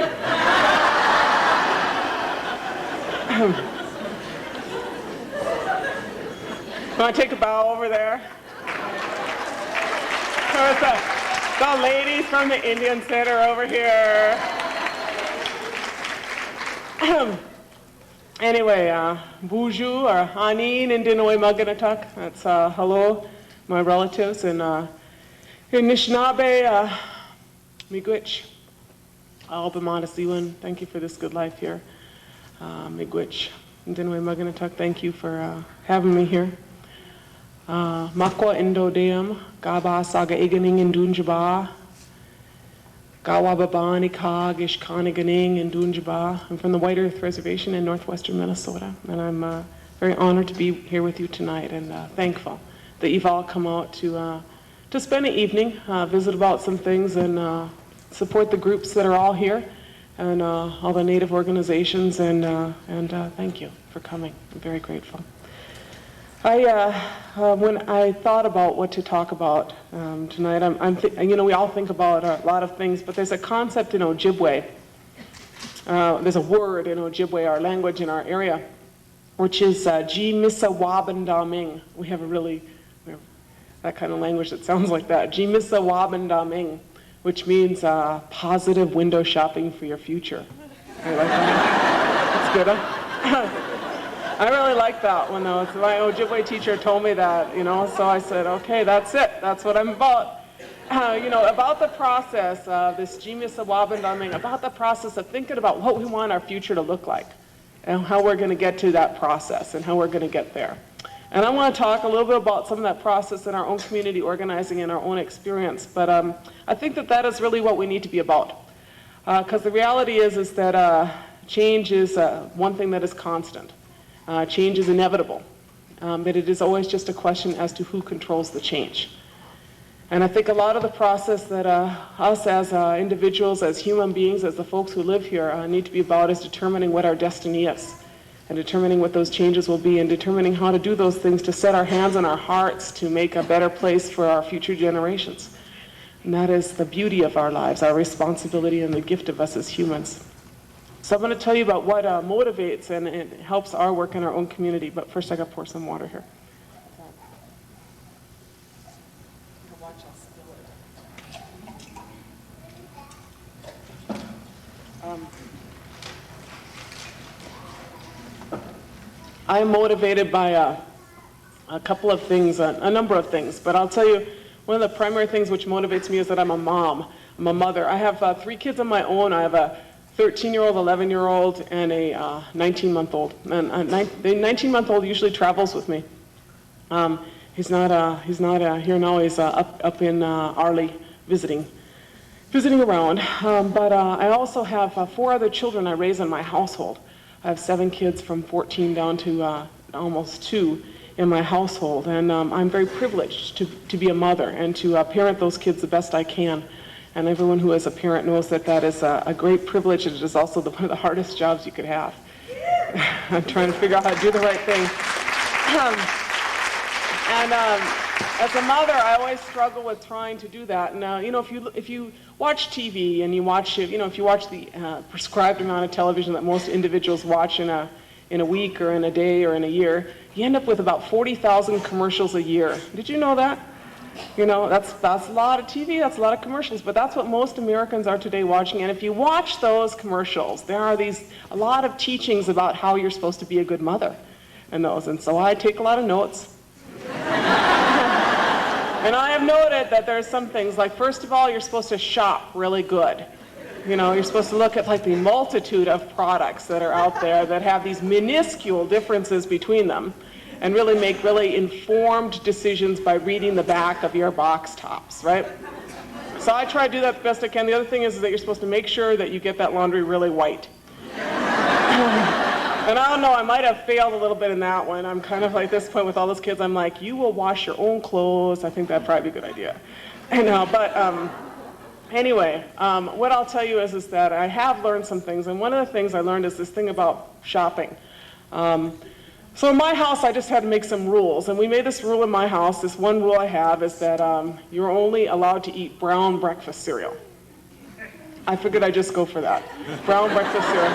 Want to take a bow over there? The ladies from the Indian Center over here. Anyway, bonjour, or Anin in Dinoy Maganatuk. That's hello, my relatives in Anishinaabe, Miigwech, Albamata thank you for this good life here. Miigwech, Dinwe Maganatuk, thank you for having me here. Makwa Indo Deum, Gaba Saga Iganing in Dunjaba, Gawababani Ka Gishkaniganing in Dunjaba. I'm from the White Earth Reservation in northwestern Minnesota, and I'm very honored to be here with you tonight, and thankful that you've all come out to spend an evening, visit about some things, and support the groups that are all here, and all the Native organizations, and thank you for coming. I'm very grateful. When I thought about what to talk about tonight, you know, we all think about a lot of things, but there's a concept in Ojibwe. There's a word in Ojibwe, our language in our area, which is Ji Misa Wabandaming. We have that kind of language that sounds like that. Ji Misa Wabandaming, which means positive window shopping for your future. I like that. That's good, huh? I really like that when my Ojibwe teacher told me that, you know, so I said, okay, that's it. That's what I'm about. You know, about the process of this genius of Wabandaming, about the process of thinking about what we want our future to look like and how we're going to get to that process and how we're going to get there. And I want to talk a little bit about some of that process in our own community organizing and our own experience, but I think that is really what we need to be about. Because the reality is that change is one thing that is constant. Change is inevitable, but it is always just a question as to who controls the change. And I think a lot of the process that us as individuals, as human beings, as the folks who live here need to be about is determining what our destiny is, and determining what those changes will be, and determining how to do those things to set our hands and our hearts to make a better place for our future generations. And that is the beauty of our lives, our responsibility, and the gift of us as humans. So I'm going to tell you about what motivates and it helps our work in our own community, but first I got to pour some water here. I'm motivated by a couple of things, a number of things, but I'll tell you, one of the primary things which motivates me is that I'm a mom. I'm a mother. I have 3 kids of my own. I have a 13-year-old, 11-year-old, and a 19-month-old. And the 19-month-old usually travels with me. He's not here now. He's up in Arley visiting around. But I also have 4 other children I raise in my household. I have 7 kids from 14 down to almost 2 in my household, and I'm very privileged to be a mother and to parent those kids the best I can. And everyone who is a parent knows that that is a great privilege, and it is also one of the hardest jobs you could have. I'm trying to figure out how to do the right thing. As a mother, I always struggle with trying to do that. And you know, if you watch TV and you watch, if you watch the prescribed amount of television that most individuals watch in a week or in a day or in a year, you end up with about 40,000 commercials a year. Did you know that? You know, that's a lot of TV, that's a lot of commercials, but that's what most Americans are today watching. And if you watch those commercials, there are a lot of teachings about how you're supposed to be a good mother in those. And so I take a lot of notes. And I have noted that there are some things, like first of all, you're supposed to shop really good. You know, you're supposed to look at like the multitude of products that are out there that have these minuscule differences between them, and really make really informed decisions by reading the back of your box tops, right? So I try to do that the best I can. The other thing is that you're supposed to make sure that you get that laundry really white. And I don't know, I might have failed a little bit in that one. I'm kind of like this point with all those kids, I'm like, you will wash your own clothes. I think that'd probably be a good idea. Anyway, what I'll tell you is that I have learned some things, and one of the things I learned is this thing about shopping. So in my house, I just had to make some rules, and we made this rule in my house. This one rule I have is that you're only allowed to eat brown breakfast cereal. I figured I'd just go for that, brown breakfast cereal.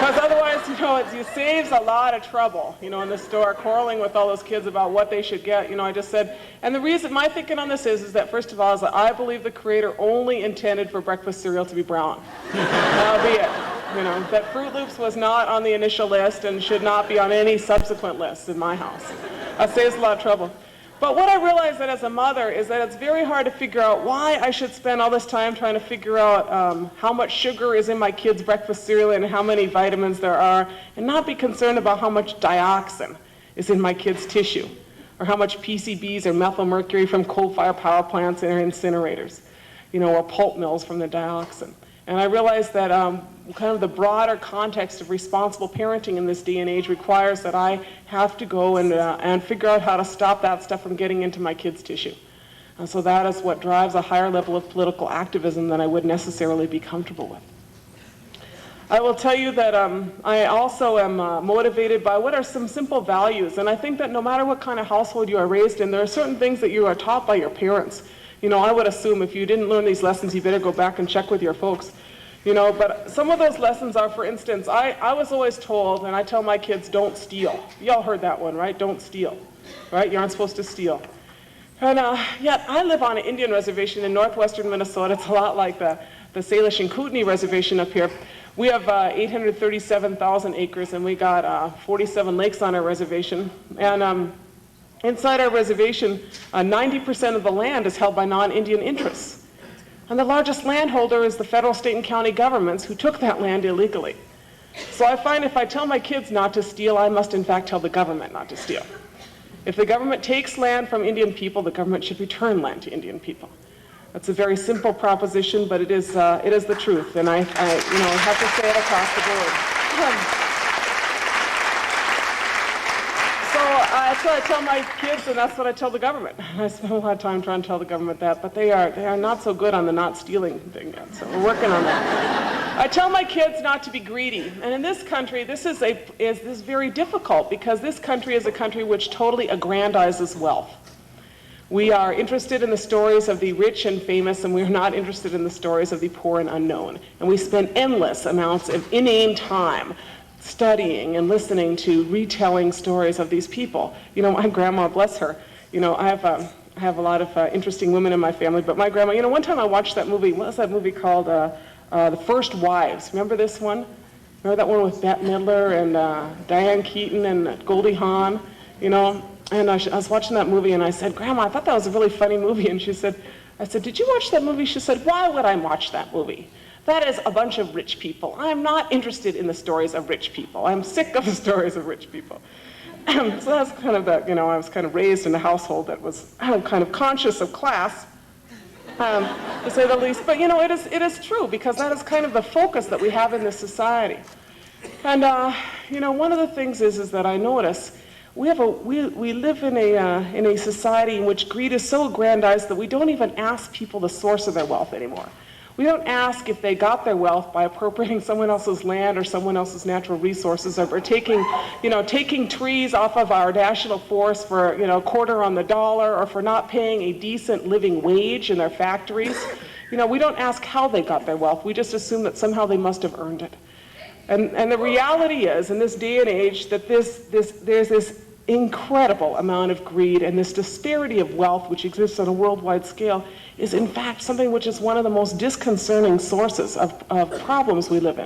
Because otherwise, you know, it saves a lot of trouble, you know, in the store, quarreling with all those kids about what they should get. You know, I just said, and the reason, my thinking on this is that first of all, is that I believe the Creator only intended for breakfast cereal to be brown. That'll be it. You know, that Fruit Loops was not on the initial list and should not be on any subsequent list in my house. That saves a lot of trouble. But what I realized that as a mother is that it's very hard to figure out why I should spend all this time trying to figure out how much sugar is in my kids' breakfast cereal and how many vitamins there are, and not be concerned about how much dioxin is in my kids' tissue, or how much PCBs or methylmercury from coal-fired power plants and incinerators, you know, or pulp mills from the dioxin. And I realized that kind of the broader context of responsible parenting in this day and age requires that I have to go and figure out how to stop that stuff from getting into my kids' tissue. And so that is what drives a higher level of political activism than I would necessarily be comfortable with. I will tell you that I also am motivated by what are some simple values. And I think that no matter what kind of household you are raised in, there are certain things that you are taught by your parents. You know, I would assume if you didn't learn these lessons, you better go back and check with your folks. You know, but some of those lessons are, for instance, I was always told, and I tell my kids, don't steal. You all heard that one, right? Don't steal, right? You aren't supposed to steal. And yet, I live on an Indian reservation in northwestern Minnesota. It's a lot like the Salish and Kootenai reservation up here. We have 837,000 acres, and we got 47 lakes on our reservation. And inside our reservation, 90% of the land is held by non-Indian interests. And the largest landholder is the federal, state, and county governments who took that land illegally. So I find if I tell my kids not to steal, I must in fact tell the government not to steal. If the government takes land from Indian people, the government should return land to Indian people. It's a very simple proposition, but it is the truth, and I have to say it across the board. That's what I tell my kids, and that's what I tell the government. I spend a lot of time trying to tell the government that, but they are not so good on the not stealing thing yet, so we're working on that. I tell my kids not to be greedy, and in this country, this is very difficult because this country is a country which totally aggrandizes wealth. We are interested in the stories of the rich and famous, and we are not interested in the stories of the poor and unknown. And we spend endless amounts of inane time studying and listening to retelling stories of these people. You know, my grandma, bless her, I have a lot of interesting women in my family, but my grandma, one time I watched that movie. What was that movie called? The First Wives. Remember this one? Remember that one with Bette Midler and Diane Keaton and Goldie Hawn? And I was watching that movie and I said, Grandma, I thought that was a really funny movie. And I said, did you watch that movie? She said, why would I watch that movie? That is a bunch of rich people. I'm not interested in the stories of rich people. I'm sick of the stories of rich people. So that's kind of that, I was kind of raised in a household that was kind of conscious of class, to say the least. But, it is true because that is kind of the focus that we have in this society. And, one of the things is that I notice we live in a society in which greed is so aggrandized that we don't even ask people the source of their wealth anymore. We don't ask if they got their wealth by appropriating someone else's land or someone else's natural resources, or for taking trees off of our national forest for, a quarter on the dollar, or for not paying a decent living wage in their factories. We don't ask how they got their wealth. We just assume that somehow they must have earned it. And the reality is, in this day and age, that there's this incredible amount of greed, and this disparity of wealth which exists on a worldwide scale is in fact something which is one of the most disconcerting sources of problems we live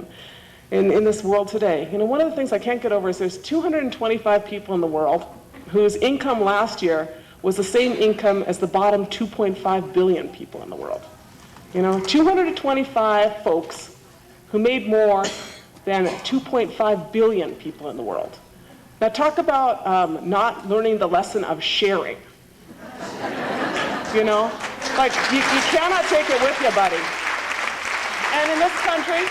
in this world today. One of the things I can't get over is there's 225 people in the world whose income last year was the same income as the bottom 2.5 billion people in the world. 225 folks who made more than 2.5 billion people in the world. Now talk about not learning the lesson of sharing. Like you cannot take it with you, buddy. And in this country,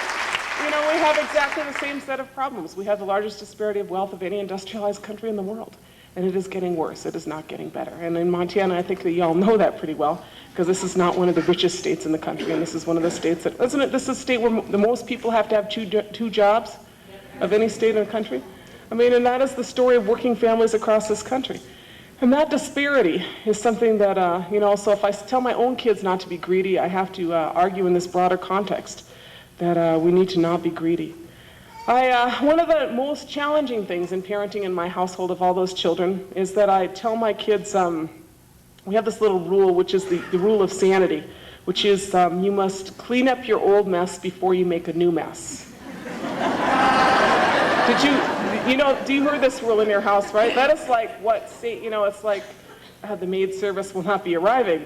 we have exactly the same set of problems. We have the largest disparity of wealth of any industrialized country in the world. And it is getting worse. It is not getting better. And in Montana, I think that you all know that pretty well, because this is not one of the richest states in the country, and this is one of the states that, isn't it, this is a state where the most people have to have two jobs of any state in the country? And that is the story of working families across this country. And that disparity is something that, so if I tell my own kids not to be greedy, I have to argue in this broader context that we need to not be greedy. One of the most challenging things in parenting in my household of all those children is that I tell my kids, we have this little rule, which is the rule of sanity, which is you must clean up your old mess before you make a new mess. Do you hear this rule in your house, right? That is like it's like the maid service will not be arriving.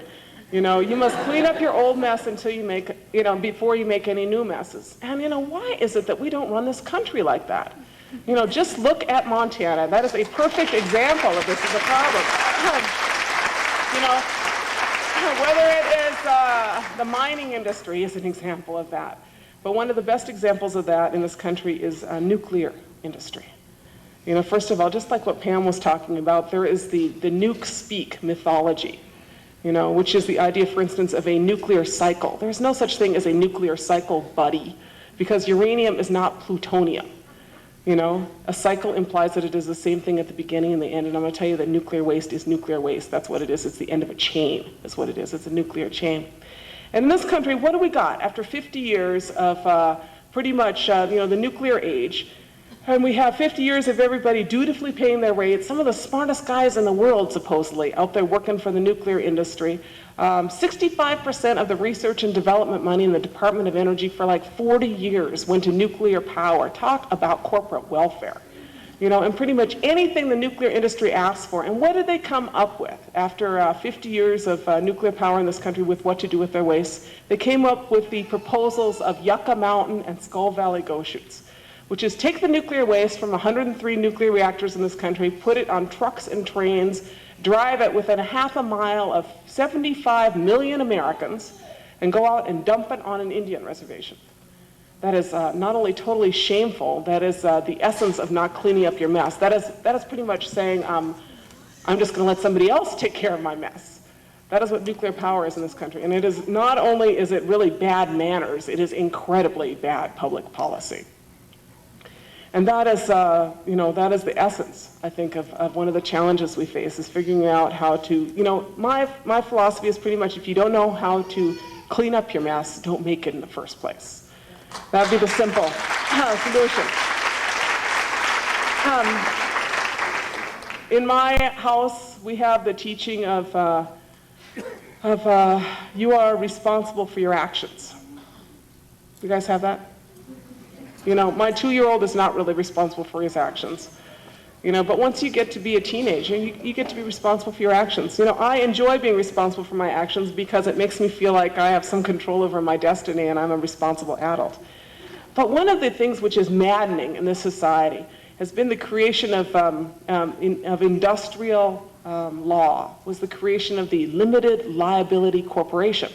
You must clean up your old mess until you make, before you make any new messes. And why is it that we don't run this country like that? Just look at Montana. That is a perfect example of this as a problem. Whether it is the mining industry is an example of that. But one of the best examples of that in this country is nuclear industry. First of all, just like what Pam was talking about, there is the nuke speak mythology, which is the idea, for instance, of a nuclear cycle. There's no such thing as a nuclear cycle, buddy, because uranium is not plutonium. A cycle implies that it is the same thing at the beginning and the end, and I'm going to tell you that nuclear waste is nuclear waste. That's what it is. It's the end of a chain, is what it is. It's a nuclear chain. And in this country, what do we got? After 50 years of pretty much, the nuclear age, and we have 50 years of everybody dutifully paying their rates, some of the smartest guys in the world, supposedly, out there working for the nuclear industry. 65% of the research and development money in the Department of Energy for like 40 years went to nuclear power. Talk about corporate welfare. And pretty much anything the nuclear industry asks for. And what did they come up with after 50 years of nuclear power in this country with what to do with their waste? They came up with the proposals of Yucca Mountain and Skull Valley Go-Shoots, which is take the nuclear waste from 103 nuclear reactors in this country, put it on trucks and trains, drive it within a half a mile of 75 million Americans and go out and dump it on an Indian reservation. That is not only totally shameful, that is the essence of not cleaning up your mess. That is pretty much saying, I'm just going to let somebody else take care of my mess. That is what nuclear power is in this country. And it is not only is it really bad manners, it is incredibly bad public policy. And that is, that is the essence, I think, of one of the challenges we face, is figuring out how to, my philosophy is pretty much, if you don't know how to clean up your mess, don't make it in the first place. That'd be the simple solution. In my house, we have the teaching of you are responsible for your actions. You guys have that? My 2-year-old is not really responsible for his actions. But once you get to be a teenager, you get to be responsible for your actions. I enjoy being responsible for my actions because it makes me feel like I have some control over my destiny and I'm a responsible adult. But one of the things which is maddening in this society has been the creation of industrial law, was the creation of the Limited Liability Corporation.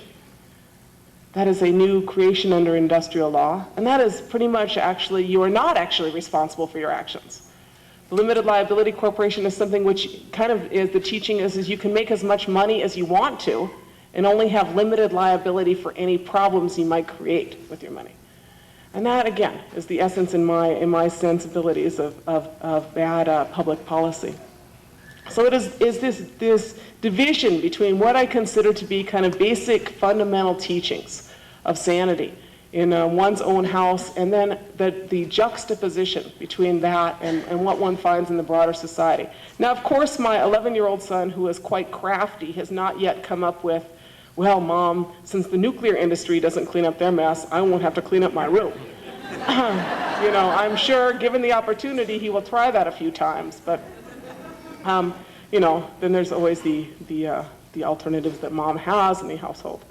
That is a new creation under industrial law, and that is pretty much actually, you are not actually responsible for your actions. The Limited Liability Corporation is something which kind of is, the teaching is you can make as much money as you want to and only have limited liability for any problems you might create with your money. And that, again, is the essence in my sensibilities of bad public policy. So it is this division between what I consider to be kind of basic fundamental teachings of sanity in one's own house, and then the juxtaposition between that and what one finds in the broader society. Now, of course, my 11-year-old son, who is quite crafty, has not yet come up with, well, Mom, since the nuclear industry doesn't clean up their mess, I won't have to clean up my room. I'm sure, given the opportunity, he will try that a few times, but then there's always the alternatives that Mom has in the household.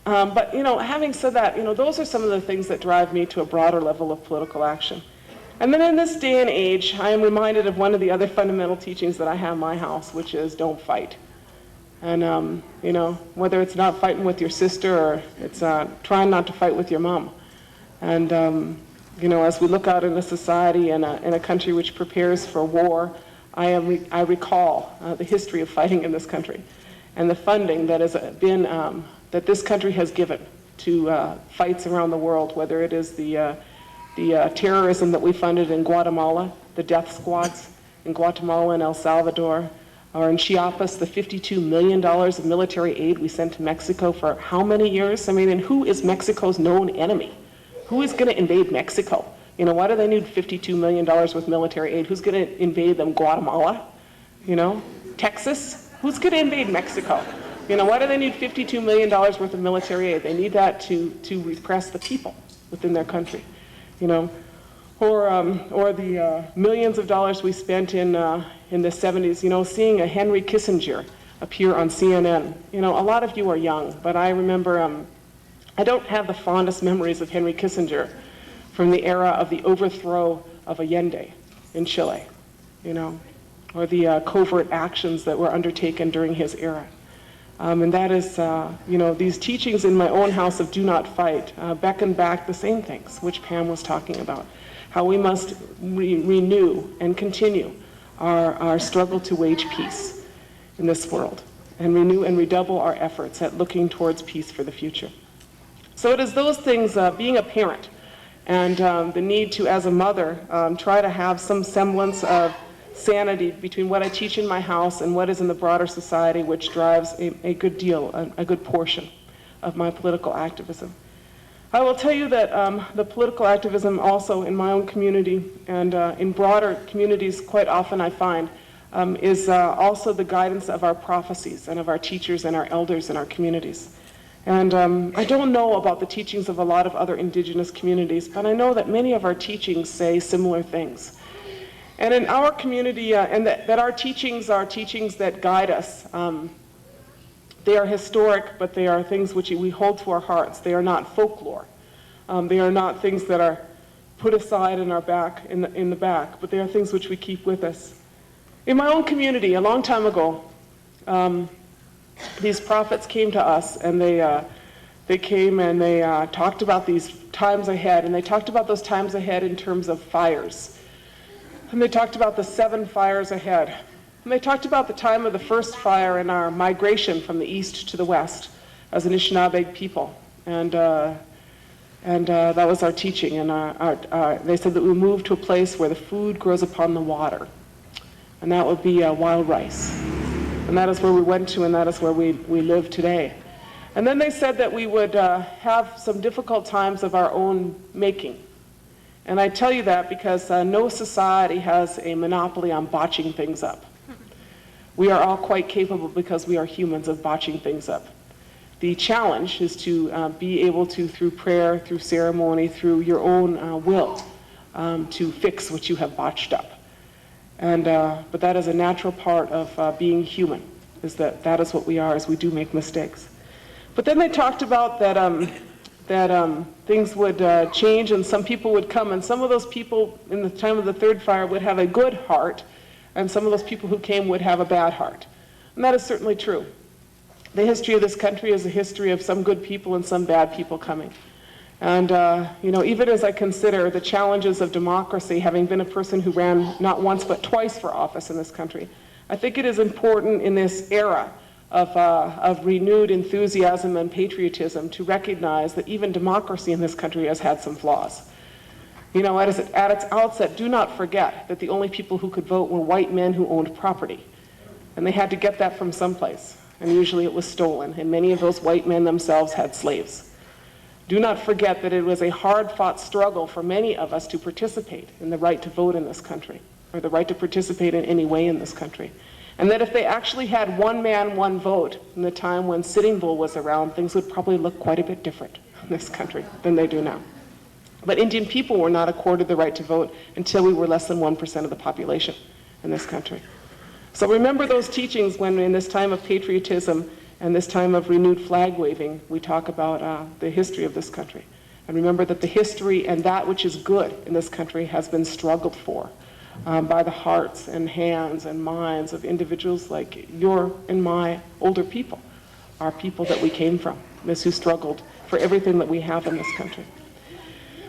But having said that, those are some of the things that drive me to a broader level of political action. And then in this day and age, I am reminded of one of the other fundamental teachings that I have in my house, which is don't fight. And whether it's not fighting with your sister or it's trying not to fight with your mom. And as we look out in a society and in a country which prepares for war, I recall the history of fighting in this country and the funding that has been that this country has given to fights around the world, whether it is the terrorism that we funded in Guatemala, the death squads in Guatemala and El Salvador, or in Chiapas, the $52 million of military aid we sent to Mexico for how many years? And who is Mexico's known enemy? Who is going to invade Mexico? Why do they need $52 million with military aid? Who's going to invade them? Guatemala? Texas? Who's going to invade Mexico? Why do they need $52 million worth of military aid? They need that to repress the people within their country. Or the millions of dollars we spent in the 70s, seeing a Henry Kissinger appear on CNN. A lot of you are young, but I remember, I don't have the fondest memories of Henry Kissinger from the era of the overthrow of Allende in Chile, or the covert actions that were undertaken during his era. And that is, these teachings in my own house of do not fight beckon back the same things which Pam was talking about, how we must renew and continue our struggle to wage peace in this world and renew and redouble our efforts at looking towards peace for the future. So it is those things, being a parent and the need to, as a mother, try to have some semblance of sanity between what I teach in my house and what is in the broader society, which drives a good deal, a good portion of my political activism. I will tell you that the political activism also in my own community and in broader communities quite often I find is also the guidance of our prophecies and of our teachers and our elders in our communities. And I don't know about the teachings of a lot of other indigenous communities, but I know that many of our teachings say similar things. And in our community, and that our teachings are teachings that guide us. They are historic, but they are things which we hold to our hearts. They are not folklore. They are not things that are put aside in our back, in the back, but they are things which we keep with us. In my own community, a long time ago, these prophets came to us, and they came and they talked about these times ahead, and they talked about those times ahead in terms of fires. And they talked about the 7 fires ahead. And they talked about the time of the first fire in our migration from the east to the west as an Anishinaabe people. And that was our teaching. And they said that we moved to a place where the food grows upon the water. And that would be wild rice. And that is where we went to, and that is where we live today. And then they said that we would have some difficult times of our own making. And I tell you that because no society has a monopoly on botching things up. We are all quite capable, because we are humans, of botching things up. The challenge is to be able to, through prayer, through ceremony, through your own will, to fix what you have botched up. And but that is a natural part of being human, is that is what we are, is we do make mistakes. But then they talked about that things would change, and some people would come, and some of those people in the time of the third fire would have a good heart, and some of those people who came would have a bad heart. And that is certainly true. The history of this country is a history of some good people and some bad people coming. And even as I consider the challenges of democracy, having been a person who ran not once but twice for office in this country, I think it is important in this era of renewed enthusiasm and patriotism to recognize that even democracy in this country has had some flaws. At its outset, do not forget that the only people who could vote were white men who owned property. And they had to get that from someplace. And usually it was stolen. And many of those white men themselves had slaves. Do not forget that it was a hard-fought struggle for many of us to participate in the right to vote in this country, or the right to participate in any way in this country. And that if they actually had one man, one vote in the time when Sitting Bull was around, things would probably look quite a bit different in this country than they do now. But Indian people were not accorded the right to vote until we were less than 1% of the population in this country. So remember those teachings when, in this time of patriotism and this time of renewed flag waving, we talk about the history of this country. And remember that the history and that which is good in this country has been struggled for by the hearts and hands and minds of individuals like your and my older people, our people that we came from, those who struggled for everything that we have in this country.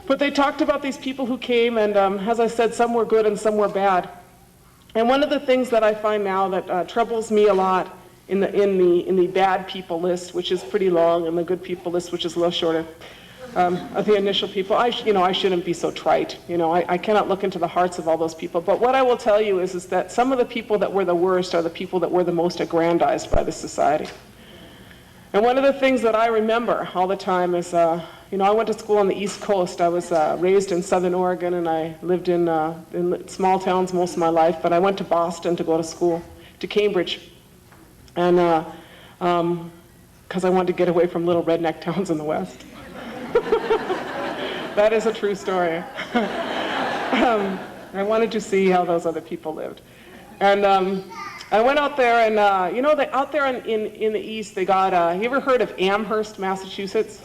But they talked about these people who came, and as I said, some were good and some were bad. And one of the things that I find now that troubles me a lot in the bad people list, which is pretty long, and the good people list, which is a little shorter, of the initial people, I shouldn't be so trite. I cannot look into the hearts of all those people. But what I will tell you is that some of the people that were the worst are the people that were the most aggrandized by the society. And one of the things that I remember all the time is, I went to school on the East Coast. I was raised in Southern Oregon, and I lived in small towns most of my life, but I went to Boston to go to school, to Cambridge, and because I wanted to get away from little redneck towns in the West. That is a true story. I wanted to see how those other people lived. And I went out there, and out there in the East, they got, you ever heard of Amherst, Massachusetts?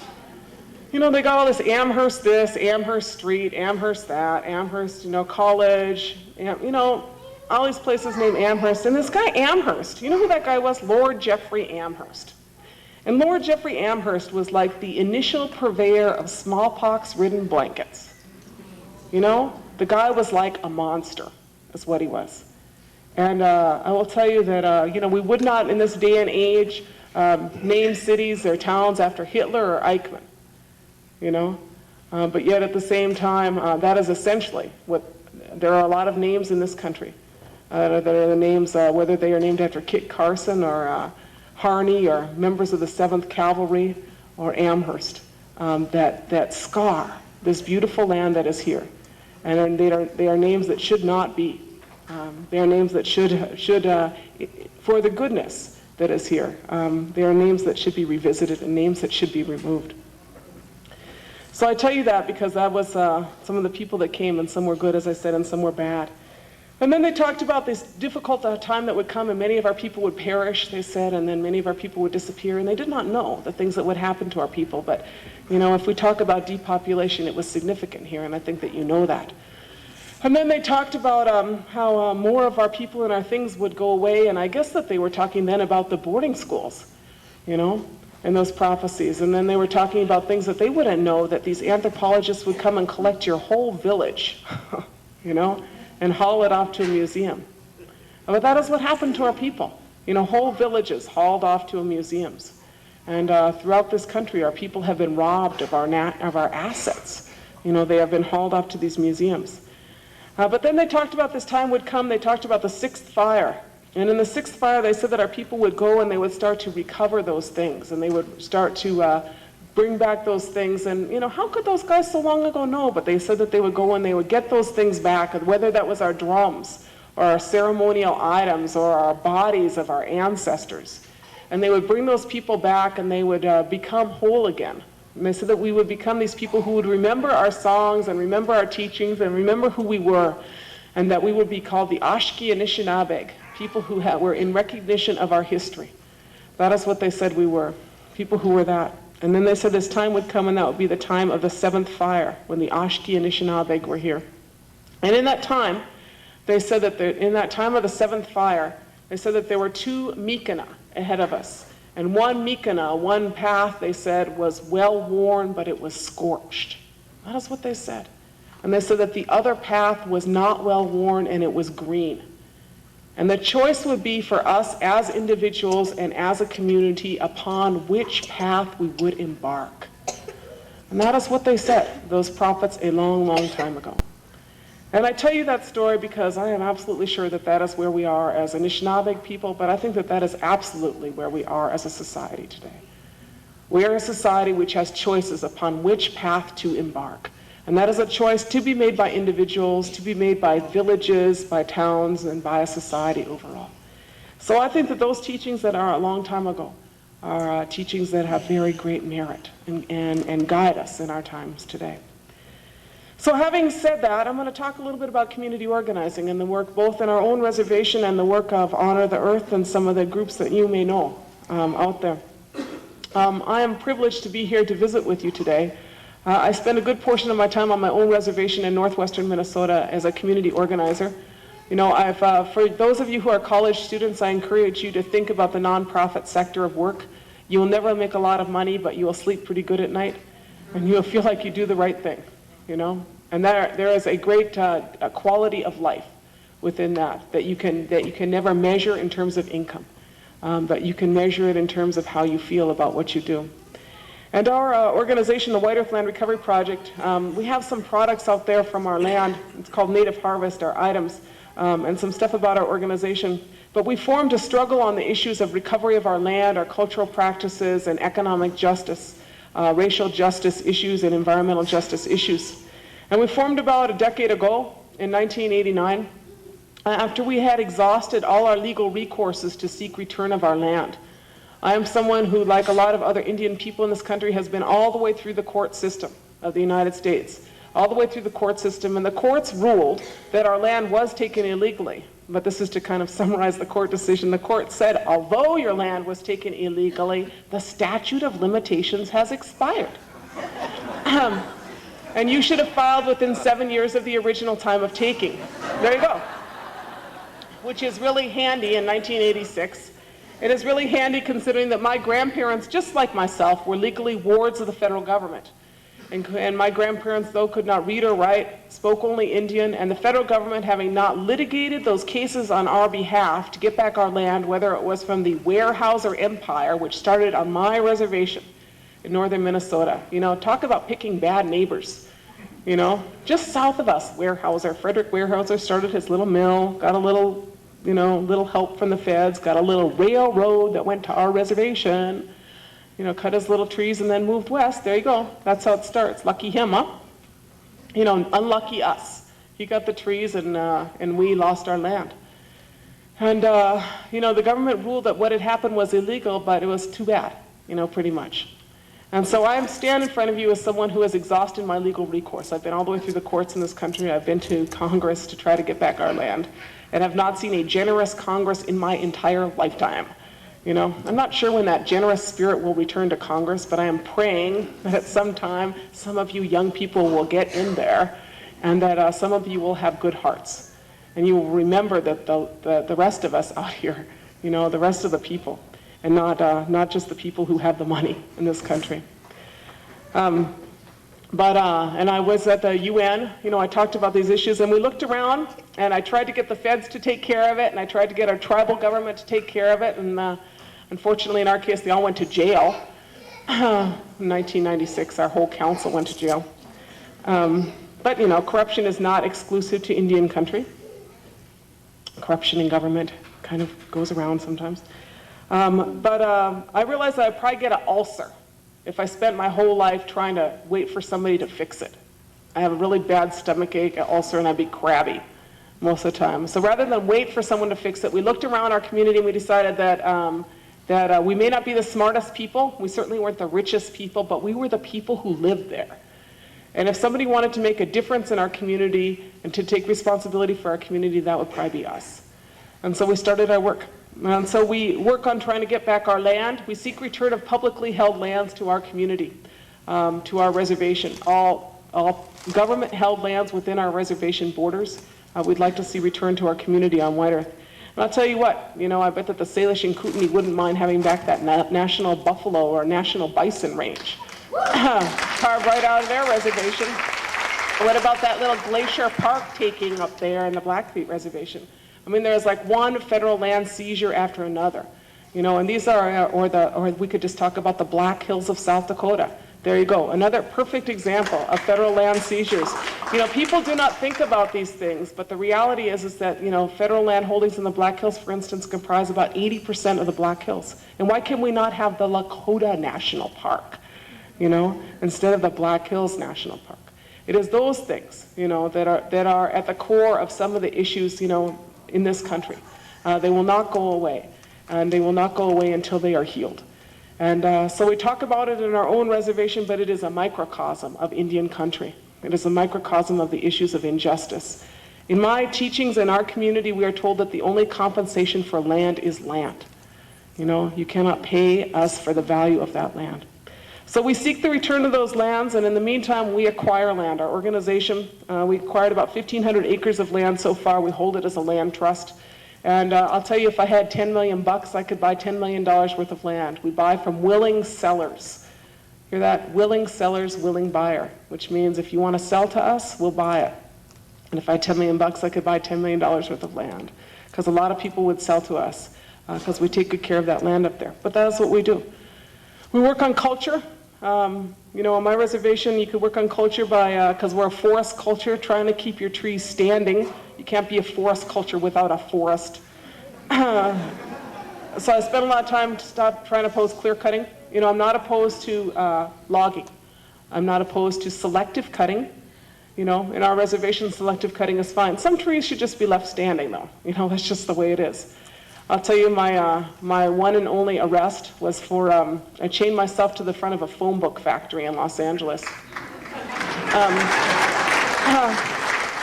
They got all this Amherst this, Amherst Street, Amherst that, Amherst, college, all these places named Amherst. And this guy Amherst, you know who that guy was? Lord Jeffrey Amherst. And Lord Jeffrey Amherst was like the initial purveyor of smallpox-ridden blankets. The guy was like a monster, is what he was. And I will tell you that, we would not, in this day and age, name cities or towns after Hitler or Eichmann, but yet at the same time, that is essentially what, there are a lot of names in this country that are the names, whether they are named after Kit Carson or Harney or members of the 7th Cavalry or Amherst, that scar this beautiful land that is here. And they are names that should not be. They are names that should for the goodness that is here. They are names that should be revisited and names that should be removed. So I tell you that because that was some of the people that came, and some were good, as I said, and some were bad. And then they talked about this difficult time that would come, and many of our people would perish, they said, and then many of our people would disappear, and they did not know the things that would happen to our people. But, if we talk about depopulation, it was significant here, and I think that you know that. And then they talked about how more of our people and our things would go away, and I guess that they were talking then about the boarding schools, you know, and those prophecies. And then they were talking about things that they wouldn't know, that these anthropologists would come and collect your whole village, you know, and haul it off to a museum. But that is what happened to our people. You know, whole villages hauled off to museums. And throughout this country, our people have been robbed of our assets. You know, they have been hauled off to these museums. But then they talked about this time would come, they talked about the sixth fire. And in the sixth fire, they said that our people would go and they would start to recover those things. And they would start to bring back those things. And, you know, how could those guys so long ago know? But they said that they would go and they would get those things back, whether that was our drums or our ceremonial items or our bodies of our ancestors. And they would bring those people back and they would become whole again. And they said that we would become these people who would remember our songs and remember our teachings and remember who we were, and that we would be called the Ashki Anishinabeg, people who were in recognition of our history. That is what they said we were, people who were that. And then they said this time would come, and that would be the time of the seventh fire, when the Ashki Anishinabeg were here. And in that time, they said that in that time of the seventh fire, they said that there were two Mikana ahead of us. And one Mikana, one path, they said, was well-worn, but it was scorched. That is what they said. And they said that the other path was not well-worn, and it was green. And the choice would be for us as individuals and as a community upon which path we would embark. And that is what they said, those prophets, a long, long time ago. And I tell you that story because I am absolutely sure that that is where we are as Anishinaabe people, but I think that that is absolutely where we are as a society today. We are a society which has choices upon which path to embark. And that is a choice to be made by individuals, to be made by villages, by towns, and by a society overall. So I think that those teachings that are a long time ago are teachings that have very great merit and guide us in our times today. So having said that, I'm going to talk a little bit about community organizing and the work both in our own reservation and the work of Honor the Earth and some of the groups that you may know out there. I am privileged to be here to visit with you today. I spend a good portion of my time on my own reservation in northwestern Minnesota as a community organizer. You know, for those of you who are college students, I encourage you to think about the nonprofit sector of work. You will never make a lot of money, but you will sleep pretty good at night, and you will feel like you do the right thing. You know, and there is a great a quality of life within that you can never measure in terms of income, but you can measure it in terms of how you feel about what you do. And our organization, the White Earth Land Recovery Project, we have some products out there from our land. It's called Native Harvest, our items, and some stuff about our organization. But we formed a struggle on the issues of recovery of our land, our cultural practices, and economic justice. Racial justice issues and environmental justice issues. And we formed about a decade ago, in 1989, after we had exhausted all our legal recourses to seek return of our land. I am someone who, like a lot of other Indian people in this country, has been all the way through the court system of the United States, all the way through the court system, and the courts ruled that our land was taken illegally. But this is to kind of summarize the court decision. The court said, although your land was taken illegally, the statute of limitations has expired. And you should have filed within 7 years of the original time of taking. There you go. Which is really handy in 1986. It is really handy considering that my grandparents, just like myself, were legally wards of the federal government. And my grandparents, though, could not read or write, spoke only Indian, and the federal government, having not litigated those cases on our behalf to get back our land, whether it was from the Weyerhaeuser Empire, which started on my reservation in northern Minnesota. You know, talk about picking bad neighbors. You know, just south of us, Frederick Weyerhaeuser started his little mill, got a little, you know, little help from the feds, got a little railroad that went to our reservation. You know, cut his little trees and then moved west. There you go. That's how it starts. Lucky him, huh? You know, unlucky us. He got the trees and we lost our land. And, you know, the government ruled that what had happened was illegal, but it was too bad, you know, pretty much. And so I stand in front of you as someone who has exhausted my legal recourse. I've been all the way through the courts in this country. I've been to Congress to try to get back our land, and have not seen a generous Congress in my entire lifetime. You know, I'm not sure when that generous spirit will return to Congress, but I am praying that at some time, some of you young people will get in there and that some of you will have good hearts. And you will remember that the rest of us out here, the rest of the people, and not just the people who have the money in this country. And I was at the UN, I talked about these issues, and we looked around, and I tried to get the feds to take care of it, and I tried to get our tribal government to take care of it, and unfortunately, in our case, they all went to jail. In 1996, our whole council went to jail. But, corruption is not exclusive to Indian country. Corruption in government kind of goes around sometimes. But I realized that I'd probably get an ulcer if I spent my whole life trying to wait for somebody to fix it. I have a really bad stomachache, an ulcer, and I'd be crabby most of the time. So rather than wait for someone to fix it, we looked around our community and we decided that we may not be the smartest people, we certainly weren't the richest people, but we were the people who lived there. And if somebody wanted to make a difference in our community and to take responsibility for our community, that would probably be us. And so we started our work. And so we work on trying to get back our land. We seek return of publicly held lands to our community, to our reservation. All government-held lands within our reservation borders, we'd like to see returned to our community on White Earth. And I'll tell you what, I bet that the Salish and Kootenai wouldn't mind having back that national buffalo or national bison range. Carved right out of their reservation. What about that little glacier park taking up there in the Blackfeet Reservation? I mean, there's like one federal land seizure after another, and these are, or we could just talk about the Black Hills of South Dakota. There you go, another perfect example of federal land seizures. People do not think about these things, but the reality is that, federal land holdings in the Black Hills, for instance, comprise about 80% of the Black Hills. And why can we not have the Lakota National Park? Instead of the Black Hills National Park. It is those things, that are at the core of some of the issues, in this country. They will not go away, and they will not go away until they are healed. And so we talk about it in our own reservation, but it is a microcosm of Indian country. It is a microcosm of the issues of injustice. In my teachings in our community, we are told that the only compensation for land is land. You cannot pay us for the value of that land. So we seek the return of those lands, and in the meantime, we acquire land. Our organization, we acquired about 1,500 acres of land so far. We hold it as a land trust. And I'll tell you, if I had $10 million, I could buy $10 million worth of land. We buy from willing sellers. Hear that? Willing sellers, willing buyer, which means if you want to sell to us, we'll buy it. And if I had $10 million, I could buy $10 million worth of land, because a lot of people would sell to us because we take good care of that land up there. But that's what we do. We work on culture. On my reservation, you could work on culture by, because we're a forest culture, trying to keep your trees standing. You can't be a forest culture without a forest. So I spent a lot of time trying to oppose clear cutting. I'm not opposed to logging. I'm not opposed to selective cutting. In our reservation, selective cutting is fine. Some trees should just be left standing, though. That's just the way it is. I'll tell you, my one and only arrest was for, I chained myself to the front of a phone book factory in Los Angeles.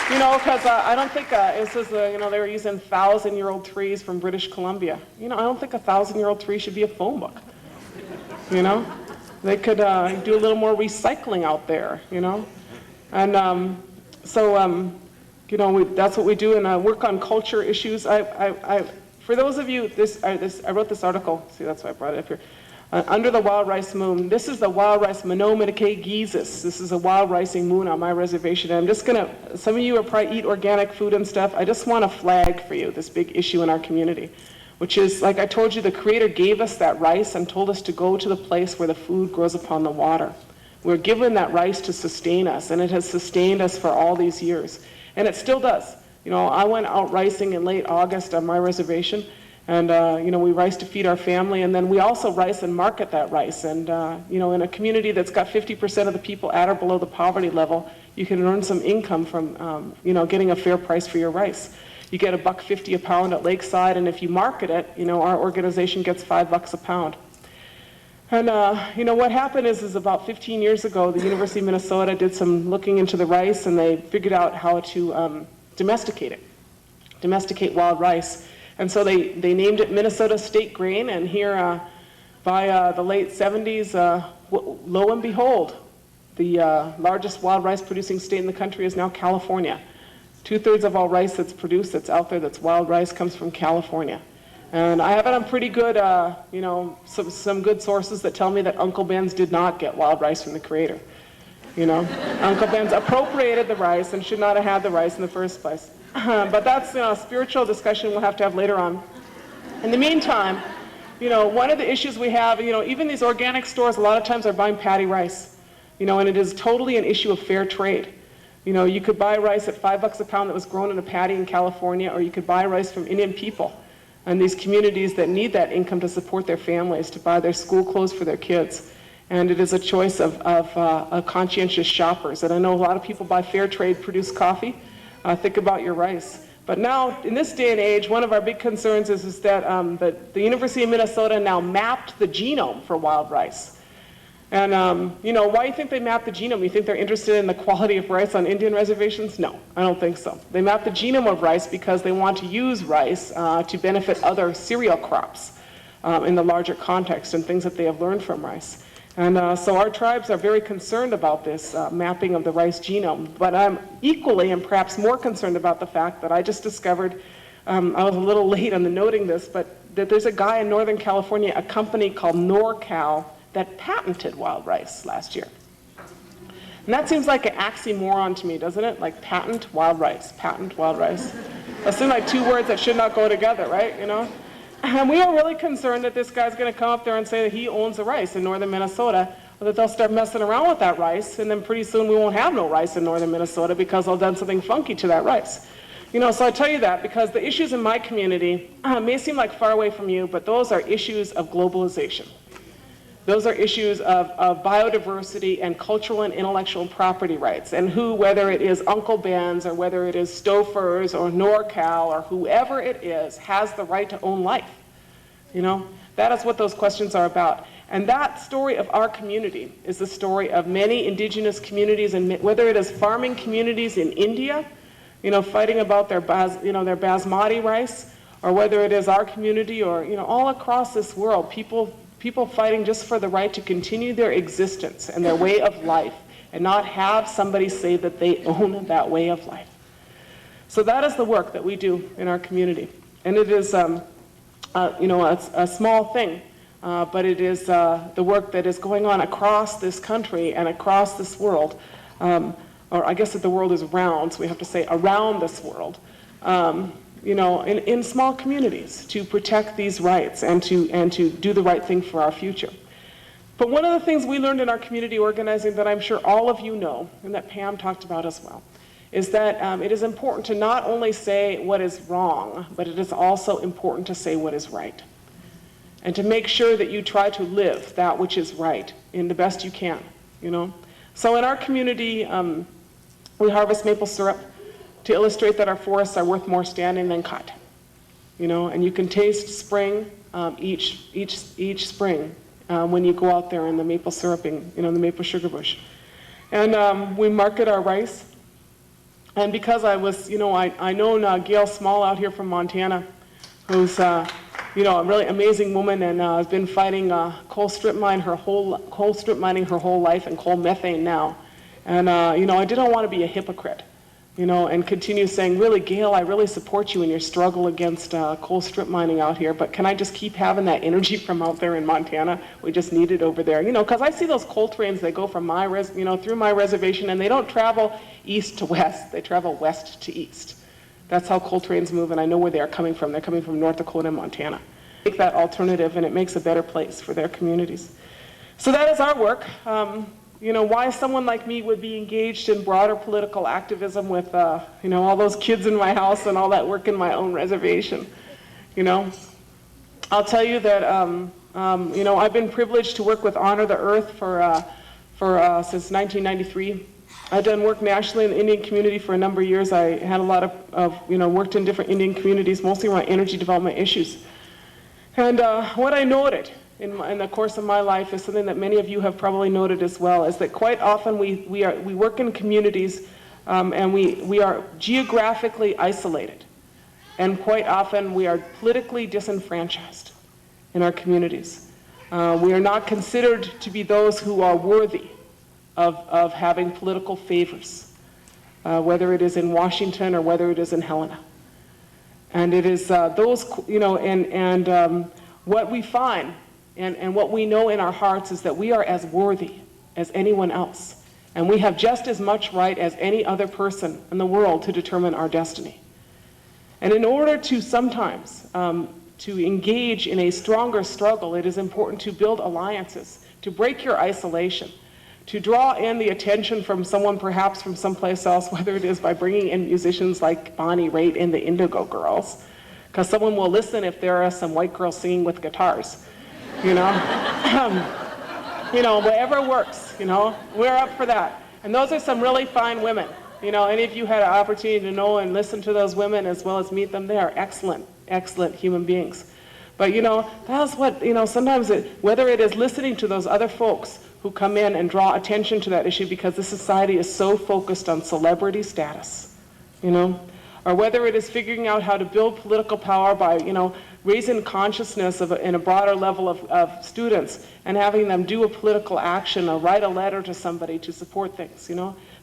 Because I don't think, it says, they were using 1,000-year-old trees from British Columbia. I don't think a 1,000-year-old tree should be a phone book. They could do a little more recycling out there, And so, that's what we do, and work on culture issues. For those of you, I wrote this article, see, that's why I brought it up here. Under the wild rice moon. This is the wild rice Monomedecae geezus. This is a wild ricing moon on my reservation. And I'm just some of you are probably eat organic food and stuff. I just want to flag for you this big issue in our community, which is, like I told you, the Creator gave us that rice and told us to go to the place where the food grows upon the water. We're given that rice to sustain us, and it has sustained us for all these years. And it still does. I went out ricing in late August on my reservation, and we rice to feed our family, and then we also rice and market that rice. And in a community that's got 50% of the people at or below the poverty level, you can earn some income from getting a fair price for your rice. You get $1.50 a pound at Lakeside, and if you market it, our organization gets $5 a pound. And what happened is about 15 years ago, the University of Minnesota did some looking into the rice, and they figured out how to domesticate wild rice. And so they named it Minnesota State Grain, and here by the late 70s, lo and behold, The largest wild rice producing state in the country is now California. 2/3 of all rice that's produced, that's out there, that's wild rice, comes from California. And I have it on pretty good, some good sources that tell me that Uncle Ben's did not get wild rice from the Creator. Uncle Ben's appropriated the rice and should not have had the rice in the first place. But that's a spiritual discussion we'll have to have later on. In the meantime, one of the issues we have, even these organic stores a lot of times are buying paddy rice, and it is totally an issue of fair trade. You could buy rice at $5 a pound that was grown in a paddy in California, or you could buy rice from Indian people and these communities that need that income to support their families, to buy their school clothes for their kids. And it is a choice of conscientious shoppers. And I know a lot of people buy fair trade produced coffee. Think about your rice. But now, in this day and age, one of our big concerns is that the University of Minnesota now mapped the genome for wild rice. And, why do you think they mapped the genome? You think they're interested in the quality of rice on Indian reservations? No, I don't think so. They mapped the genome of rice because they want to use rice to benefit other cereal crops in the larger context and things that they have learned from rice. And so our tribes are very concerned about this mapping of the rice genome. But I'm equally and perhaps more concerned about the fact that I just discovered, I was a little late on the noting this, but that there's a guy in Northern California, a company called NorCal, that patented wild rice last year. And that seems like an oxymoron to me, doesn't it? Like patent wild rice, patent wild rice. That seems like two words that should not go together, right? And we are really concerned that this guy's going to come up there and say that he owns the rice in northern Minnesota, or that they'll start messing around with that rice, and then pretty soon we won't have no rice in northern Minnesota because they'll done something funky to that rice. So I tell you that because the issues in my community may seem like far away from you, but those are issues of globalization. Those are issues of biodiversity and cultural and intellectual property rights, and whether it is Uncle Ben's or whether it is Stouffer's or NorCal or whoever it is, has the right to own life. That is what those questions are about. And that story of our community is the story of many indigenous communities, and whether it is farming communities in India, fighting about their basmati rice, or whether it is our community or, all across this world, people fighting just for the right to continue their existence and their way of life and not have somebody say that they own that way of life. So that is the work that we do in our community. And it is, a small thing, but it is the work that is going on across this country and across this world. Or I guess that the world is round, so we have to say around this world. In small communities to protect these rights and to do the right thing for our future. But one of the things we learned in our community organizing that I'm sure all of you know, and that Pam talked about as well, is that it is important to not only say what is wrong, but it is also important to say what is right. And to make sure that you try to live that which is right in the best you can, So in our community, we harvest maple syrup to illustrate that our forests are worth more standing than cut, and you can taste spring each spring when you go out there in the maple syruping, the maple sugar bush. And we market our rice. And because I was, I know Gail Small out here from Montana, who's, a really amazing woman and has been fighting coal strip mining her whole life and coal methane now. And, I didn't want to be a hypocrite. And continue saying, really, Gail, I really support you in your struggle against coal strip mining out here, but can I just keep having that energy from out there in Montana? We just need it over there. Because I see those coal trains, they go from through my reservation, and they don't travel east to west, they travel west to east. That's how coal trains move, and I know where they are coming from. They're coming from North Dakota and Montana. Make that alternative, and it makes a better place for their communities. So that is our work. Why someone like me would be engaged in broader political activism with, all those kids in my house and all that work in my own reservation. I'll tell you that, I've been privileged to work with Honor the Earth since 1993. I've done work nationally in the Indian community for a number of years. I had a lot of worked in different Indian communities, mostly around energy development issues. And what I noted in the course of my life is something that many of you have probably noted as well, is that quite often we work in communities and we are geographically isolated. And quite often we are politically disenfranchised in our communities. We are not considered to be those who are worthy of having political favors, whether it is in Washington or whether it is in Helena. And it is those, what we find and what we know in our hearts is that we are as worthy as anyone else. And we have just as much right as any other person in the world to determine our destiny. And in order to sometimes to engage in a stronger struggle, it is important to build alliances, to break your isolation, to draw in the attention from someone perhaps from someplace else, whether it is by bringing in musicians like Bonnie Raitt in the Indigo Girls, because someone will listen if there are some white girls singing with guitars, whatever works, we're up for that. And those are some really fine women. Any of you had an opportunity to know and listen to those women as well as meet them, they are excellent, excellent human beings. But that's what, sometimes whether it is listening to those other folks who come in and draw attention to that issue because the society is so focused on celebrity status, or whether it is figuring out how to build political power by, raising consciousness in a broader level of students and having them do a political action or write a letter to somebody to support things,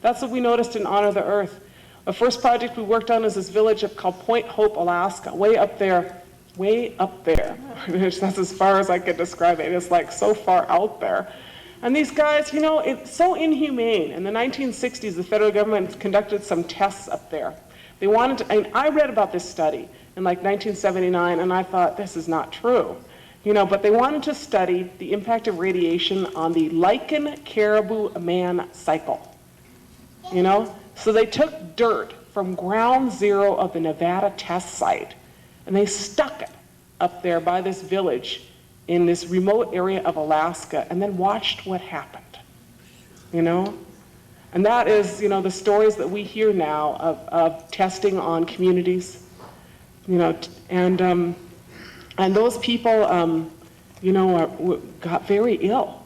That's what we noticed in Honor the Earth. The first project we worked on is this village called Point Hope, Alaska, way up there. That's as far as I could describe it. It's like so far out there. And these guys, it's so inhumane. In the 1960s, the federal government conducted some tests up there. They wanted to, and I read about this study in like 1979, and I thought, this is not true. But they wanted to study the impact of radiation on the lichen caribou man cycle. So they took dirt from ground zero of the Nevada test site, and they stuck it up there by this village in this remote area of Alaska, and then watched what happened, And that is, the stories that we hear now of testing on communities, and those people, got very ill,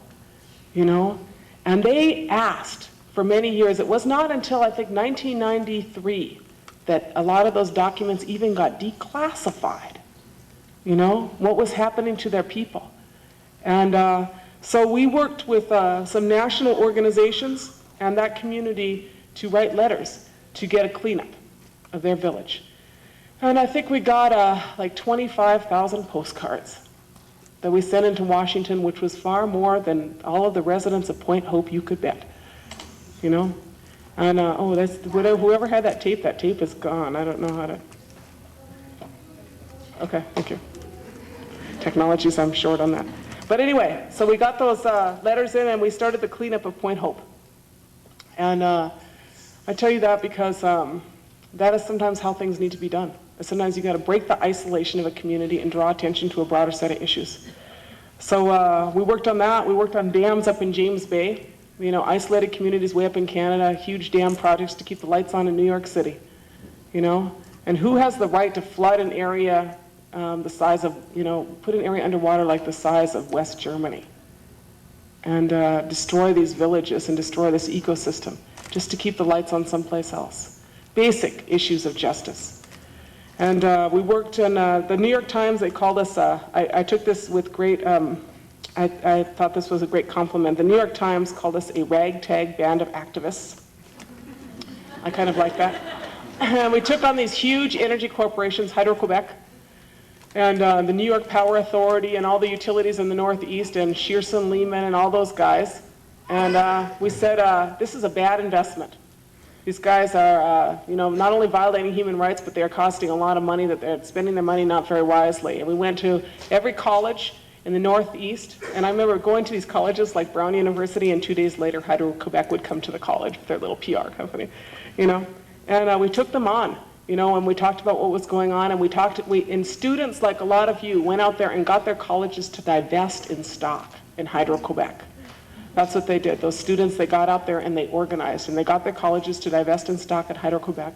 and they asked for many years. It was not until, I think, 1993 that a lot of those documents even got declassified, what was happening to their people. And so we worked with some national organizations and that community to write letters to get a cleanup of their village. And I think we got like 25,000 postcards that we sent into Washington, which was far more than all of the residents of Point Hope you could bet. And whoever had that tape is gone. I don't know how to. Okay, thank you. Technologies, I'm short on that. But anyway, so we got those letters in and we started the cleanup of Point Hope. And I tell you that because that is sometimes how things need to be done. Sometimes you got to break the isolation of a community and draw attention to a broader set of issues. So we worked on that. We worked on dams up in James Bay. Isolated communities way up in Canada, huge dam projects to keep the lights on in New York City. And who has the right to flood an area the size of, put an area underwater like the size of West Germany and destroy these villages and destroy this ecosystem just to keep the lights on someplace else? Basic issues of justice. And we worked in the New York Times. They called us, I took this with great, I thought this was a great compliment. The New York Times called us a ragtag band of activists. I kind of like that. And we took on these huge energy corporations, Hydro-Quebec, and the New York Power Authority, and all the utilities in the Northeast, and Shearson, Lehman, and all those guys. And we said, this is a bad investment. These guys are, not only violating human rights, but they're costing a lot of money, that they're spending their money not very wisely. And we went to every college in the Northeast, and I remember going to these colleges like Brown University, and 2 days later, Hydro-Quebec would come to the college with their little PR company, And we took them on, and we talked about what was going on, and and students, like a lot of you, went out there and got their colleges to divest in stock in Hydro-Quebec. That's what they did. Those students, they got out there and they organized, and they got their colleges to divest in stock at Hydro-Quebec.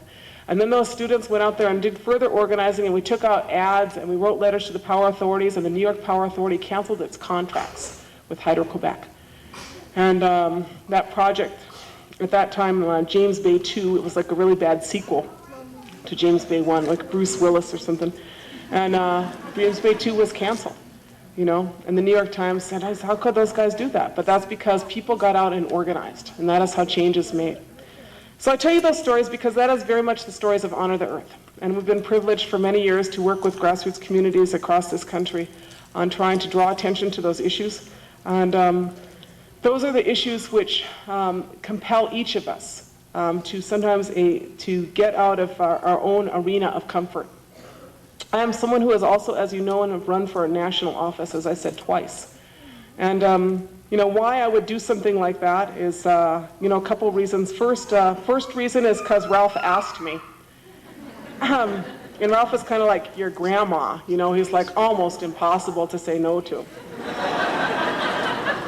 And then those students went out there and did further organizing, and we took out ads, and we wrote letters to the power authorities, and the New York Power Authority canceled its contracts with Hydro-Quebec. And that project, at that time, James Bay 2, it was like a really bad sequel to James Bay 1, like Bruce Willis or something. And James Bay 2 was canceled. you know? And the New York Times said, how could those guys do that? But that's because people got out and organized, and that is how change is made. So I tell you those stories because that is very much the stories of Honor the Earth. And we've been privileged for many years to work with grassroots communities across this country on trying to draw attention to those issues. And those are the issues which compel each of us to sometimes to get out of our own arena of comfort. I am someone who has also, as you know, and have run for a national office, as I said, twice. And you know, why I would do something like that is, you know, a couple reasons. First reason is because Ralph asked me. And Ralph is kind of like your grandma, you know, he's like almost impossible to say no to.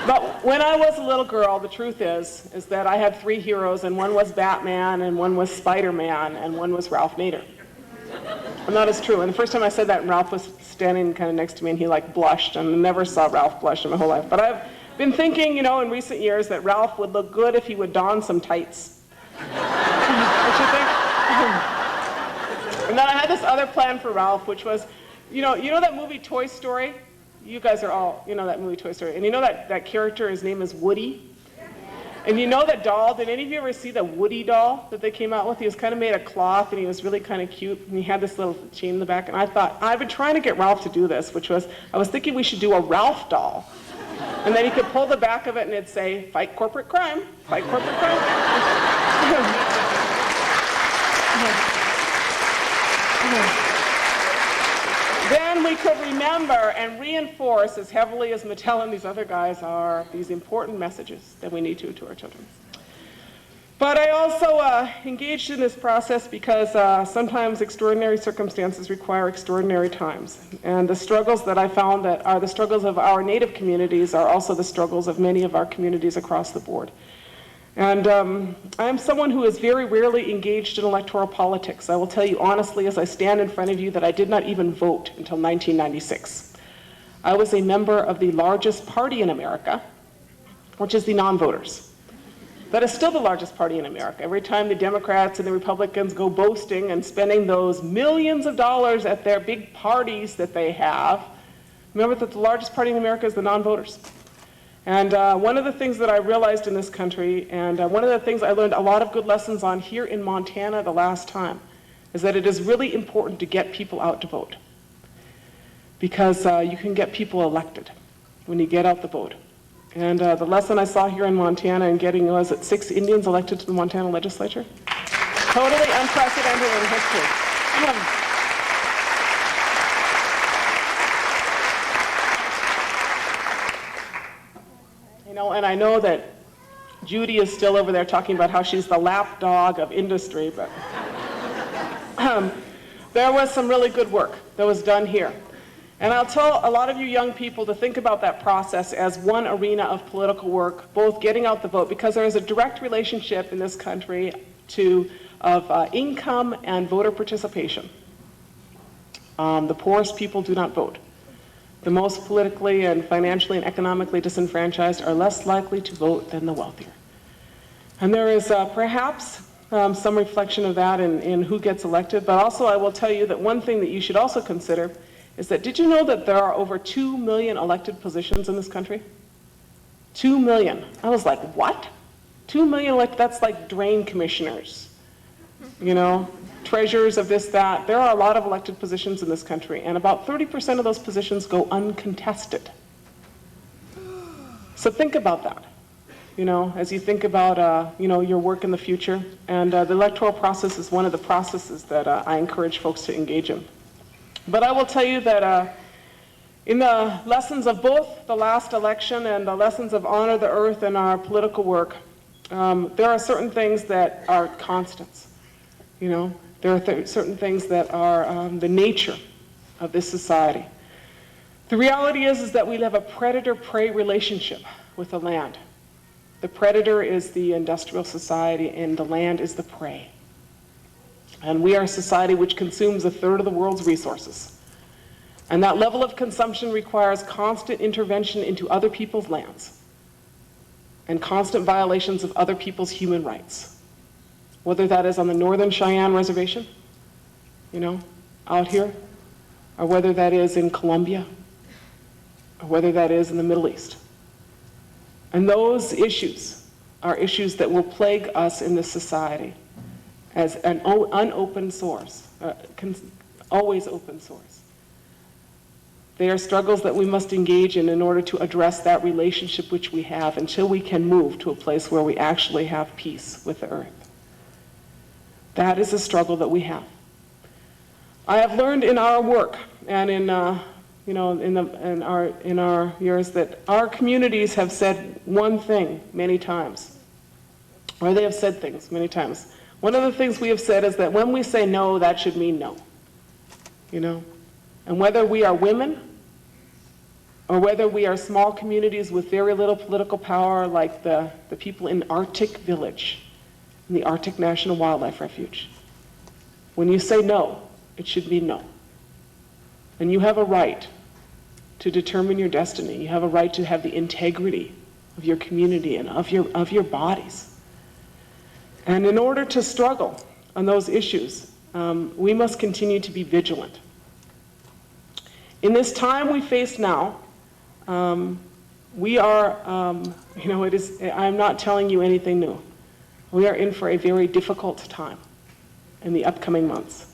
But when I was a little girl, the truth is that I had 3 heroes, and one was Batman, and one was Spider-Man, and one was Ralph Nader. And that is true. And the first time I said that, Ralph was standing kind of next to me, and he like blushed, and I never saw Ralph blush in my whole life. But I've been thinking, you know, in recent years that Ralph would look good if he would don some tights. Don't you think? And then I had this other plan for Ralph, which was, you know that movie Toy Story? You guys are all, you know that movie Toy Story. And you know that character, his name is Woody? And you know that doll, did any of you ever see the Woody doll that they came out with? He was kind of made of cloth, and he was really kind of cute, and he had this little chain in the back. And I thought, I've been trying to get Ralph to do this, which was, I was thinking we should do a Ralph doll. And then he could pull the back of it, and it'd say, fight corporate crime, fight corporate crime. Then we could remember and reinforce as heavily as Mattel and these other guys are these important messages that we need to our children. But I also engaged in this process because sometimes extraordinary circumstances require extraordinary times. And the struggles that I found that are the struggles of our Native communities are also the struggles of many of our communities across the board. And I'm someone who is very rarely engaged in electoral politics. I will tell you honestly, as I stand in front of you, that I did not even vote until 1996. I was a member of the largest party in America, which is the non-voters. That is still the largest party in America. Every time the Democrats and the Republicans go boasting and spending those millions of dollars at their big parties that they have, remember that the largest party in America is the non-voters. And one of the things that I realized in this country, and one of the things I learned a lot of good lessons on here in Montana the last time, is that it is really important to get people out to vote. Because you can get people elected when you get out the vote. And the lesson I saw here in Montana in getting, was it 6 Indians elected to the Montana legislature? Totally unprecedented in history. You know, and I know that Judy is still over there talking about how she's the lapdog of industry, but there was some really good work that was done here. And I'll tell a lot of you young people to think about that process as one arena of political work, both getting out the vote, because there is a direct relationship in this country of income and voter participation. The poorest people do not vote. The most politically and financially and economically disenfranchised are less likely to vote than the wealthier. And there is perhaps some reflection of that in who gets elected, but also I will tell you that one thing that you should also consider is that, did you know that there are over 2 million elected positions in this country? 2 million. I was like, what? 2 million elected, that's like drain commissioners, you know, treasurers of this, that. There are a lot of elected positions in this country, and about 30% of those positions go uncontested. So think about that, you know, as you think about, you know, your work in the future. And the electoral process is one of the processes that I encourage folks to engage in. But I will tell you that in the lessons of both the last election and the lessons of Honor the Earth and our political work, there are certain things that are constants. You know, there are certain things that are the nature of this society. The reality is that we have a predator-prey relationship with the land. The predator is the industrial society, and the land is the prey. And we are a society which consumes 1/3 of the world's resources. And that level of consumption requires constant intervention into other people's lands and constant violations of other people's human rights. Whether that is on the Northern Cheyenne Reservation, you know, out here, or whether that is in Colombia, or whether that is in the Middle East. And those issues are issues that will plague us in this society as an unopened source, always open source. They are struggles that we must engage in order to address that relationship which we have until we can move to a place where we actually have peace with the earth. That is a struggle that we have. I have learned in our work and in our years that our communities have said one thing many times, or they have said things many times. One of the things we have said is that when we say no, that should mean no. And whether we are women or whether we are small communities with very little political power like the people in Arctic Village, in the Arctic National Wildlife Refuge, when you say no, it should mean no. And you have a right to determine your destiny. You have a right to have the integrity of your community and of your bodies. And in order to struggle on those issues, we must continue to be vigilant. In this time we face now, we are, I'm not telling you anything new. We are in for a very difficult time in the upcoming months.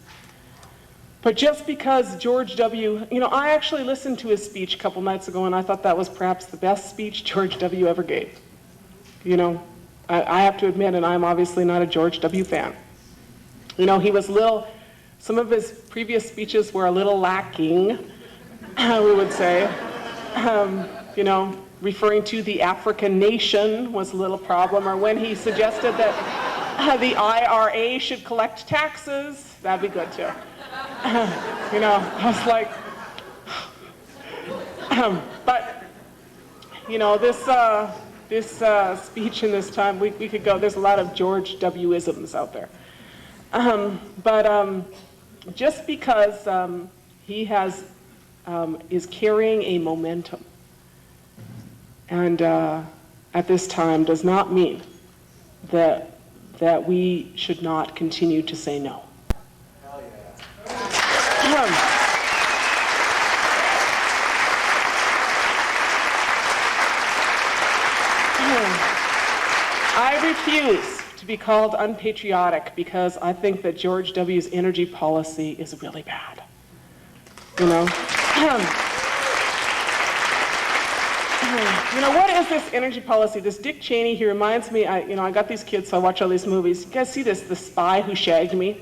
But just because George W., I actually listened to his speech a couple nights ago, and I thought that was perhaps the best speech George W. ever gave. I have to admit, and I'm obviously not a George W. fan. He was some of his previous speeches were a little lacking, we would say. Referring to the African nation was a little problem, or when he suggested that the IRA should collect taxes, that'd be good too. I was like, but, this speech in this time, we could go, there's a lot of George W-isms out there. Just because he is carrying a momentum, and at this time does not mean that we should not continue to say no. I refuse to be called unpatriotic because I think that George W.'s energy policy is really bad. What is this energy policy? This Dick Cheney, he reminds me, I got these kids, so I watch all these movies. You guys see this, The Spy Who Shagged Me?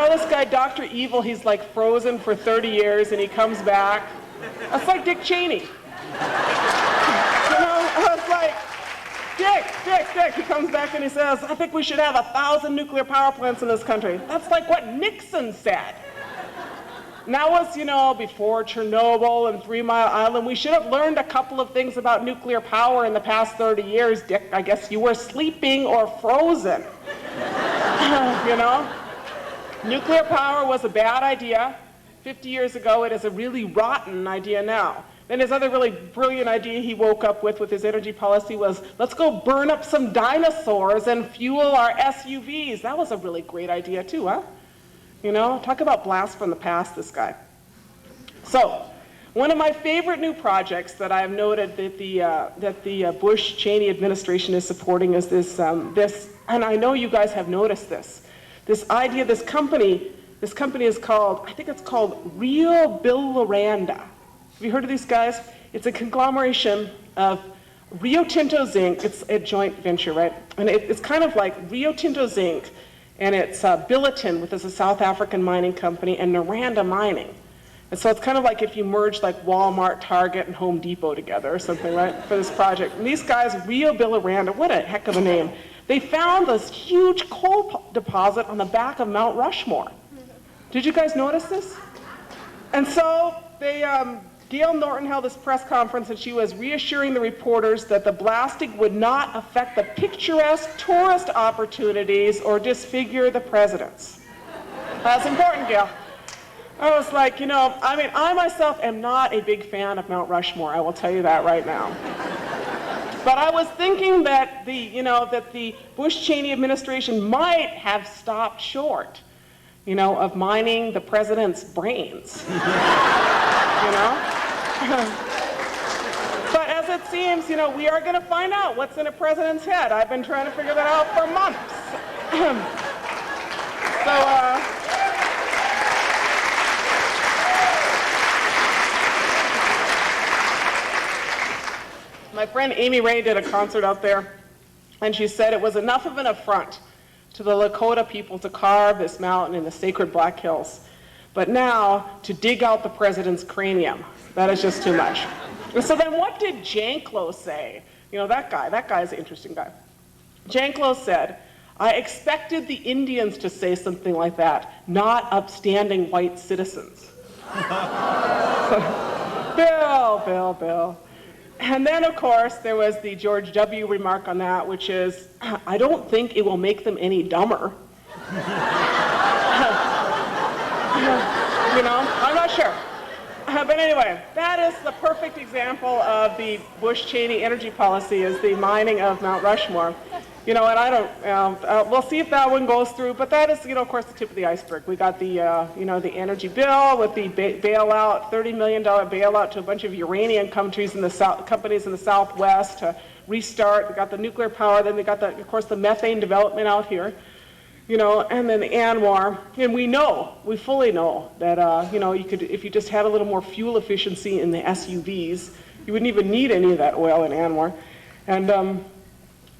This guy, Dr. Evil, he's like frozen for 30 years and he comes back. That's like Dick Cheney. I was like, Dick, he comes back and he says, I think we should have 1,000 nuclear power plants in this country. That's like what Nixon said. And that was, before Chernobyl and 3 Mile Island. We should have learned a couple of things about nuclear power in the past 30 years, Dick. I guess you were sleeping or frozen. Nuclear power was a bad idea 50 years ago. It is a really rotten idea now. Then his other really brilliant idea he woke up with his energy policy was, let's go burn up some dinosaurs and fuel our SUVs. That was a really great idea too, huh? Talk about blast from the past, this guy. So, one of my favorite new projects that I have noted that the Bush-Cheney administration is supporting is this, and I know you guys have noticed this idea, this company is called, I think it's called Rio Billaranda. Have you heard of these guys? It's a conglomeration of Rio Tinto Zinc. It's a joint venture, right? And it's kind of like Rio Tinto Zinc, and it's Billiton, which is a South African mining company, and Noranda Mining. And so it's kind of like if you merge like Walmart, Target, and Home Depot together or something, right, for this project. And these guys, Rio Billaranda, what a heck of a name. They found this huge coal deposit on the back of Mount Rushmore. Did you guys notice this? And so they, Gail Norton held this press conference and she was reassuring the reporters that the blasting would not affect the picturesque tourist opportunities or disfigure the presidents. That's important, Gail. I was like, I myself am not a big fan of Mount Rushmore, I will tell you that right now. But I was thinking that the Bush-Cheney administration might have stopped short. you know, of mining the president's brains, you know? But as it seems, you know, we are going to find out what's in a president's head. I've been trying to figure that out for months. My friend Amy Ray did a concert out there, and she said it was enough of an affront to the Lakota people to carve this mountain in the sacred Black Hills. But now, to dig out the president's cranium, that is just too much. So then what did Janklow say? You know, that guy's an interesting guy. Janklow said, I expected the Indians to say something like that, not upstanding white citizens. Bill. And then, of course, there was the George W. remark on that, which is, I don't think it will make them any dumber. You know, I'm not sure. But anyway, that is the perfect example of the Bush-Cheney energy policy, is the mining of Mount Rushmore. You know, and I don't, we'll see if that one goes through, but that is, you know, of course, the tip of the iceberg. We got the, you know, the energy bill with the bailout, $30 million bailout to a bunch of uranium companies in the Southwest to restart. We got the nuclear power, then we got, of course, the methane development out here, you know, and then the ANWR. And we fully know that, you know, you could, if you just had a little more fuel efficiency in the SUVs, you wouldn't even need any of that oil in ANWR. And,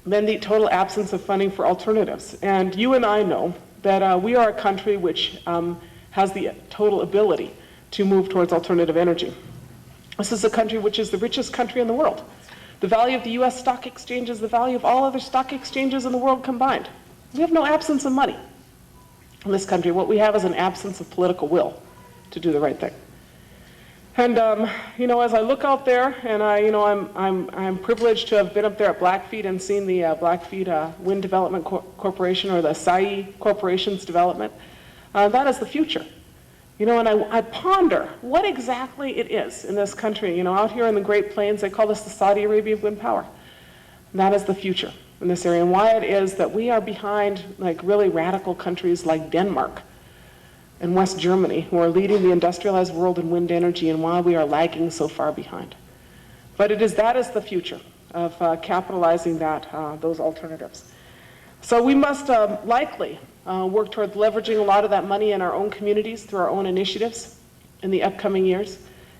then the total absence of funding for alternatives. And you and I know that we are a country which has the total ability to move towards alternative energy. This is a country which is the richest country in the world. The value of the US stock exchange is the value of all other stock exchanges in the world combined. We have no absence of money in this country. What we have is an absence of political will to do the right thing. And you know, as I look out there, and I'm privileged to have been up there at Blackfeet and seen the Blackfeet Wind Development Corporation, or the SAI Corporation's development. That is the future. You know, and I ponder what exactly it is in this country. You know, out here in the Great Plains, they call this the Saudi Arabia of wind power. And that is the future in this area, and why it is that we are behind like really radical countries like Denmark and West Germany, who are leading the industrialized world in wind energy, and why we are lagging so far behind. But that is the future of capitalizing those alternatives. So we must likely work towards leveraging a lot of that money in our own communities through our own initiatives in the upcoming years,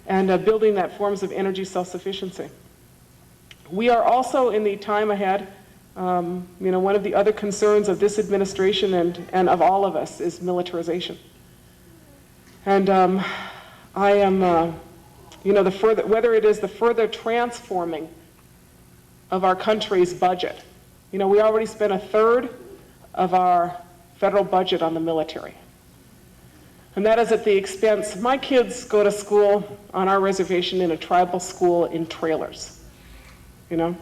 and building that forms of energy self-sufficiency. We are also in the time ahead, you know, one of the other concerns of this administration and of all of us is militarization. And I am, you know, whether it is the further transforming of our country's budget. You know, we already spent 1/3 of our federal budget on the military. And that is at the expense. My kids go to school on our reservation in a tribal school in trailers, you know.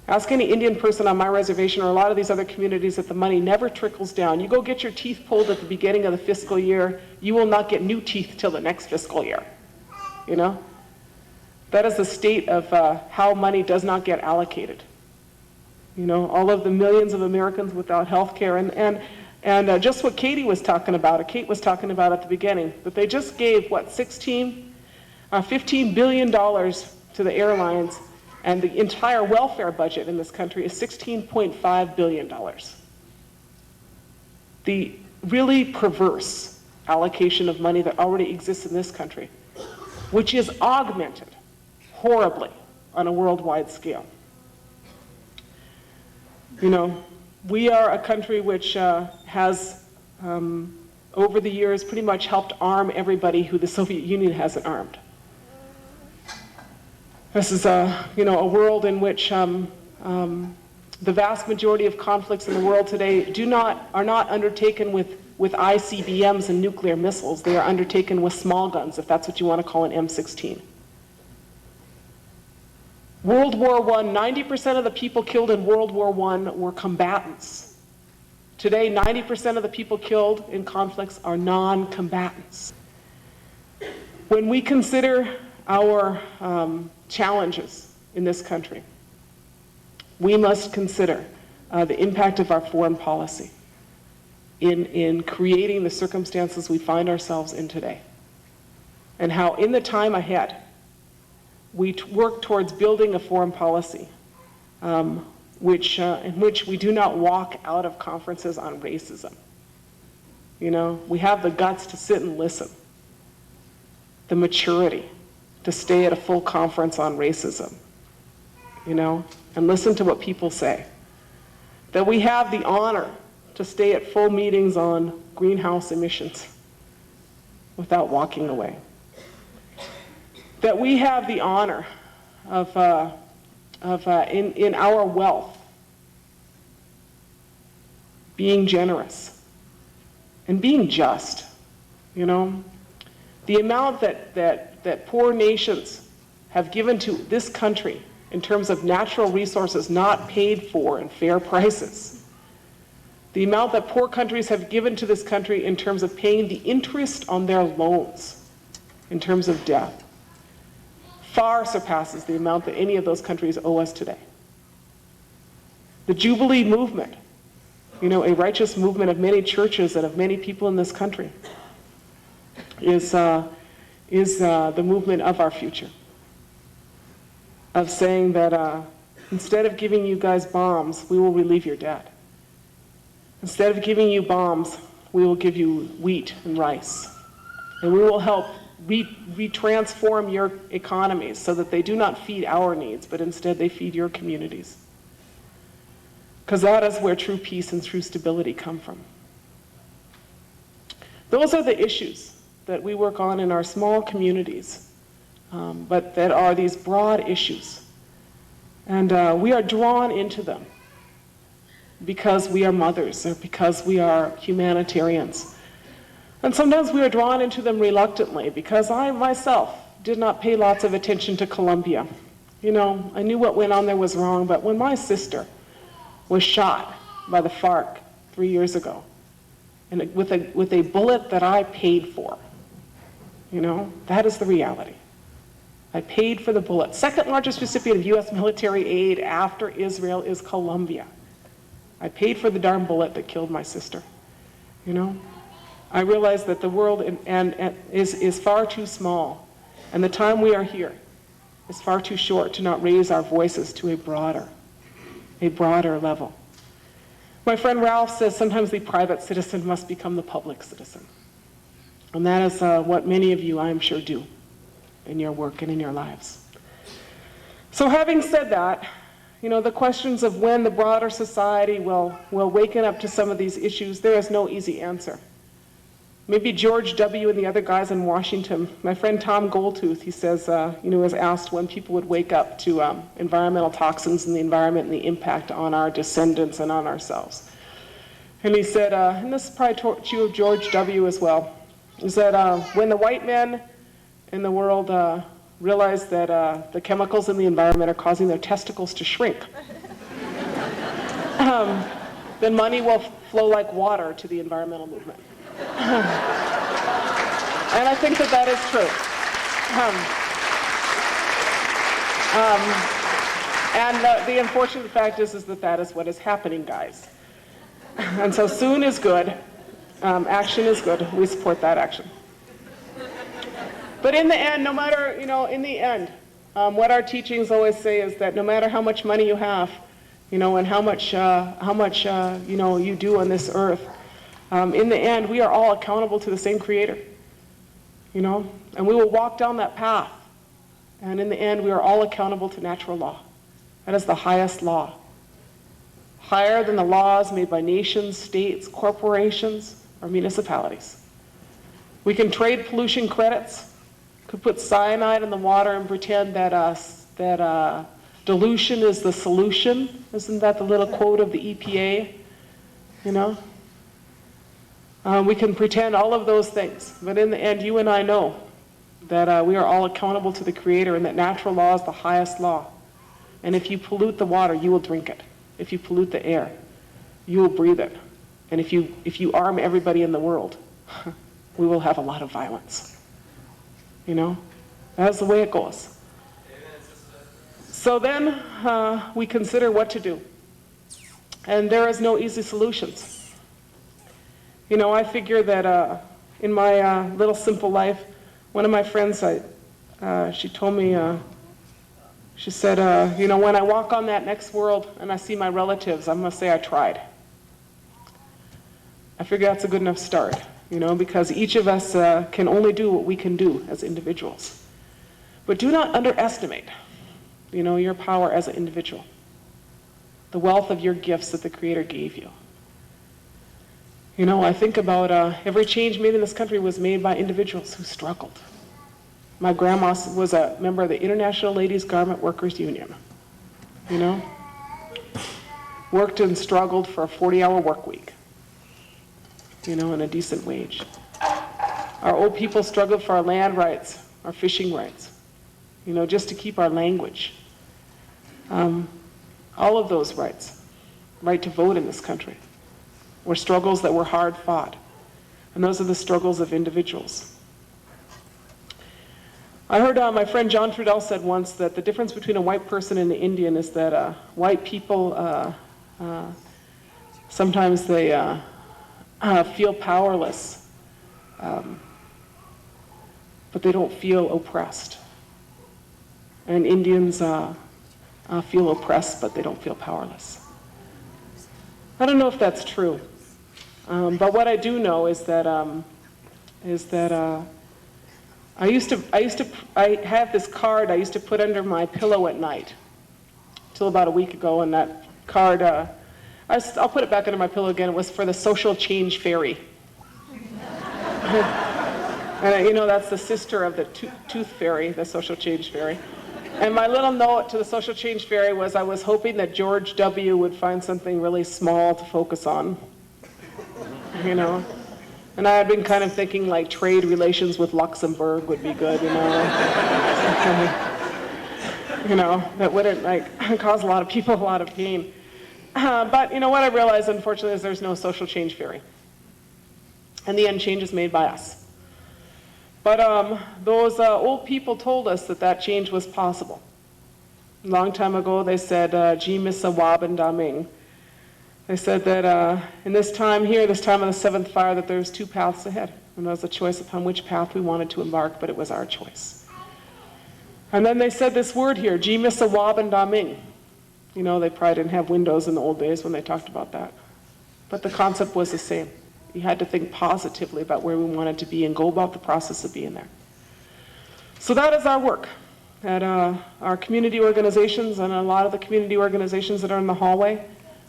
Ask any Indian person on my reservation or a lot of these other communities that the money never trickles down. You go get your teeth pulled at the beginning of the fiscal year, you will not get new teeth till the next fiscal year, you know? That is the state of how money does not get allocated. You know, all of the millions of Americans without health care, and just what Kate was talking about at the beginning, that they just gave, what, $15 billion to the airlines. And the entire welfare budget in this country is $16.5 billion. The really perverse allocation of money that already exists in this country, which is augmented horribly on a worldwide scale. You know, we are a country which has, over the years, pretty much helped arm everybody who the Soviet Union hasn't armed. This is you know, a world in which the vast majority of conflicts in the world today are not undertaken with ICBMs and nuclear missiles. They are undertaken with small guns, if that's what you want to call an M16. World War I, 90% of the people killed in World War I were combatants. Today, 90% of the people killed in conflicts are non-combatants. When we consider our challenges in this country, we must consider the impact of our foreign policy. in creating the circumstances we find ourselves in today. And how in the time ahead, we work towards building a foreign policy in which we do not walk out of conferences on racism. You know, we have the guts to sit and listen, the maturity to stay at a full conference on racism, you know, and listen to what people say. That we have the honor to stay at full meetings on greenhouse emissions without walking away. That we have the honor of in our wealth, being generous and being just, you know. The amount that poor nations have given to this country in terms of natural resources not paid for in fair prices. The amount that poor countries have given to this country in terms of paying the interest on their loans in terms of debt far surpasses the amount that any of those countries owe us today. The Jubilee movement, you know, a righteous movement of many churches and of many people in this country, is the movement of our future. Of saying that instead of giving you guys bombs, we will relieve your debt. Instead of giving you bombs, we will give you wheat and rice. And we will help retransform your economies so that they do not feed our needs, but instead they feed your communities. Because that is where true peace and true stability come from. Those are the issues that we work on in our small communities, but that are these broad issues. And we are drawn into them because we are mothers or because we are humanitarians. And sometimes we are drawn into them reluctantly because I myself did not pay lots of attention to Colombia. You know, I knew what went on there was wrong, but when my sister was shot by the FARC 3 years ago, and with a bullet that I paid for, you know, that is the reality. I paid for the bullet. Second largest recipient of US military aid after Israel is Colombia. I paid for the darn bullet that killed my sister, you know. I realize that the world is far too small, and the time we are here is far too short to not raise our voices to a broader level. My friend Ralph says sometimes the private citizen must become the public citizen. And that is what many of you, I am sure, do in your work and in your lives. So having said that, you know, the questions of when the broader society will waken up to some of these issues, there is no easy answer. Maybe George W. and the other guys in Washington, my friend Tom Goldtooth, he says, was asked when people would wake up to environmental toxins in the environment and the impact on our descendants and on ourselves. And he said, and this is probably true of George W. as well, is that when the white men in the world realize that the chemicals in the environment are causing their testicles to shrink, then money will flow like water to the environmental movement. And I think that is true. And the unfortunate fact is that is what is happening, guys. And so soon is good. Action is good. We support that action. But in the end, no matter, in the end, what our teachings always say is that no matter how much money you have, and how much you do on this earth, in the end, we are all accountable to the same Creator, and we will walk down that path. And in the end, we are all accountable to natural law. That is the highest law. Higher than the laws made by nations, states, corporations, or municipalities. We can trade pollution credits, could put cyanide in the water and pretend that dilution is the solution. Isn't that the little quote of the EPA? We can pretend all of those things, but in the end, you and I know that we are all accountable to the Creator and that natural law is the highest law. And if you pollute the water, you will drink it. If you pollute the air, you will breathe it. And if you arm everybody in the world, we will have a lot of violence. That's the way it goes. So then we consider what to do. And there is no easy solutions. You know, I figure that in my little simple life, one of my friends, she told me, she said, you know, when I walk on that next world and I see my relatives, I'm going to say I tried. I figure that's a good enough start, you know, because each of us can only do what we can do as individuals. But do not underestimate, you know, your power as an individual, the wealth of your gifts that the Creator gave you. You know, I think about every change made in this country was made by individuals who struggled. My grandma was a member of the International Ladies Garment Workers Union, you know, worked and struggled for a 40-hour work week, you know, and a decent wage. Our old people struggled for our land rights, our fishing rights, you know, just to keep our language. All of those rights, right to vote in this country, were struggles that were hard fought. And those are the struggles of individuals. I heard my friend John Trudell said once that the difference between a white person and an Indian is that white people, sometimes they feel powerless, but they don't feel oppressed. And Indians feel oppressed, but they don't feel powerless. I don't know if that's true, but what I do know is that I have this card I used to put under my pillow at night, till about a week ago, and that card, I'll put it back under my pillow again. It was for the social change fairy. And you know, that's the sister of the tooth fairy, the social change fairy. And my little note to the social change fairy was, I was hoping that George W. would find something really small to focus on, you know. And I had been kind of thinking like trade relations with Luxembourg would be good, you know. You know, that wouldn't like cause a lot of people a lot of pain. But you know what I realized, unfortunately, is there's no social change fairy. And the end change is made by us. But those old people told us that that change was possible. A long time ago, they said, Ji Missa Waban Da Ming. They said that in this time here, this time of the seventh fire, that there's two paths ahead. And it was a choice upon which path we wanted to embark, but it was our choice. And then they said this word here, Ji Missa Waban Da Ming. You know, they probably didn't have windows in the old days when they talked about that. But the concept was the same. You had to think positively about where we wanted to be and go about the process of being there. So that is our work at our community organizations and a lot of the community organizations that are in the hallway.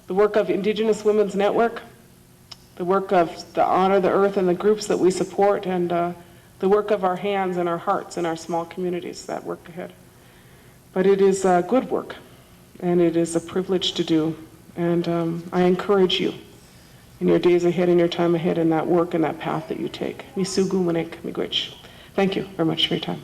The work of Indigenous Women's Network, the work of the Honor the Earth and the groups that we support, and the work of our hands and our hearts in our small communities, that work ahead. But it is good work, and it is a privilege to do. And I encourage you in your days ahead, in your time ahead, in that work and that path that you take. Misugu Manik Miigwech. Thank you very much for your time.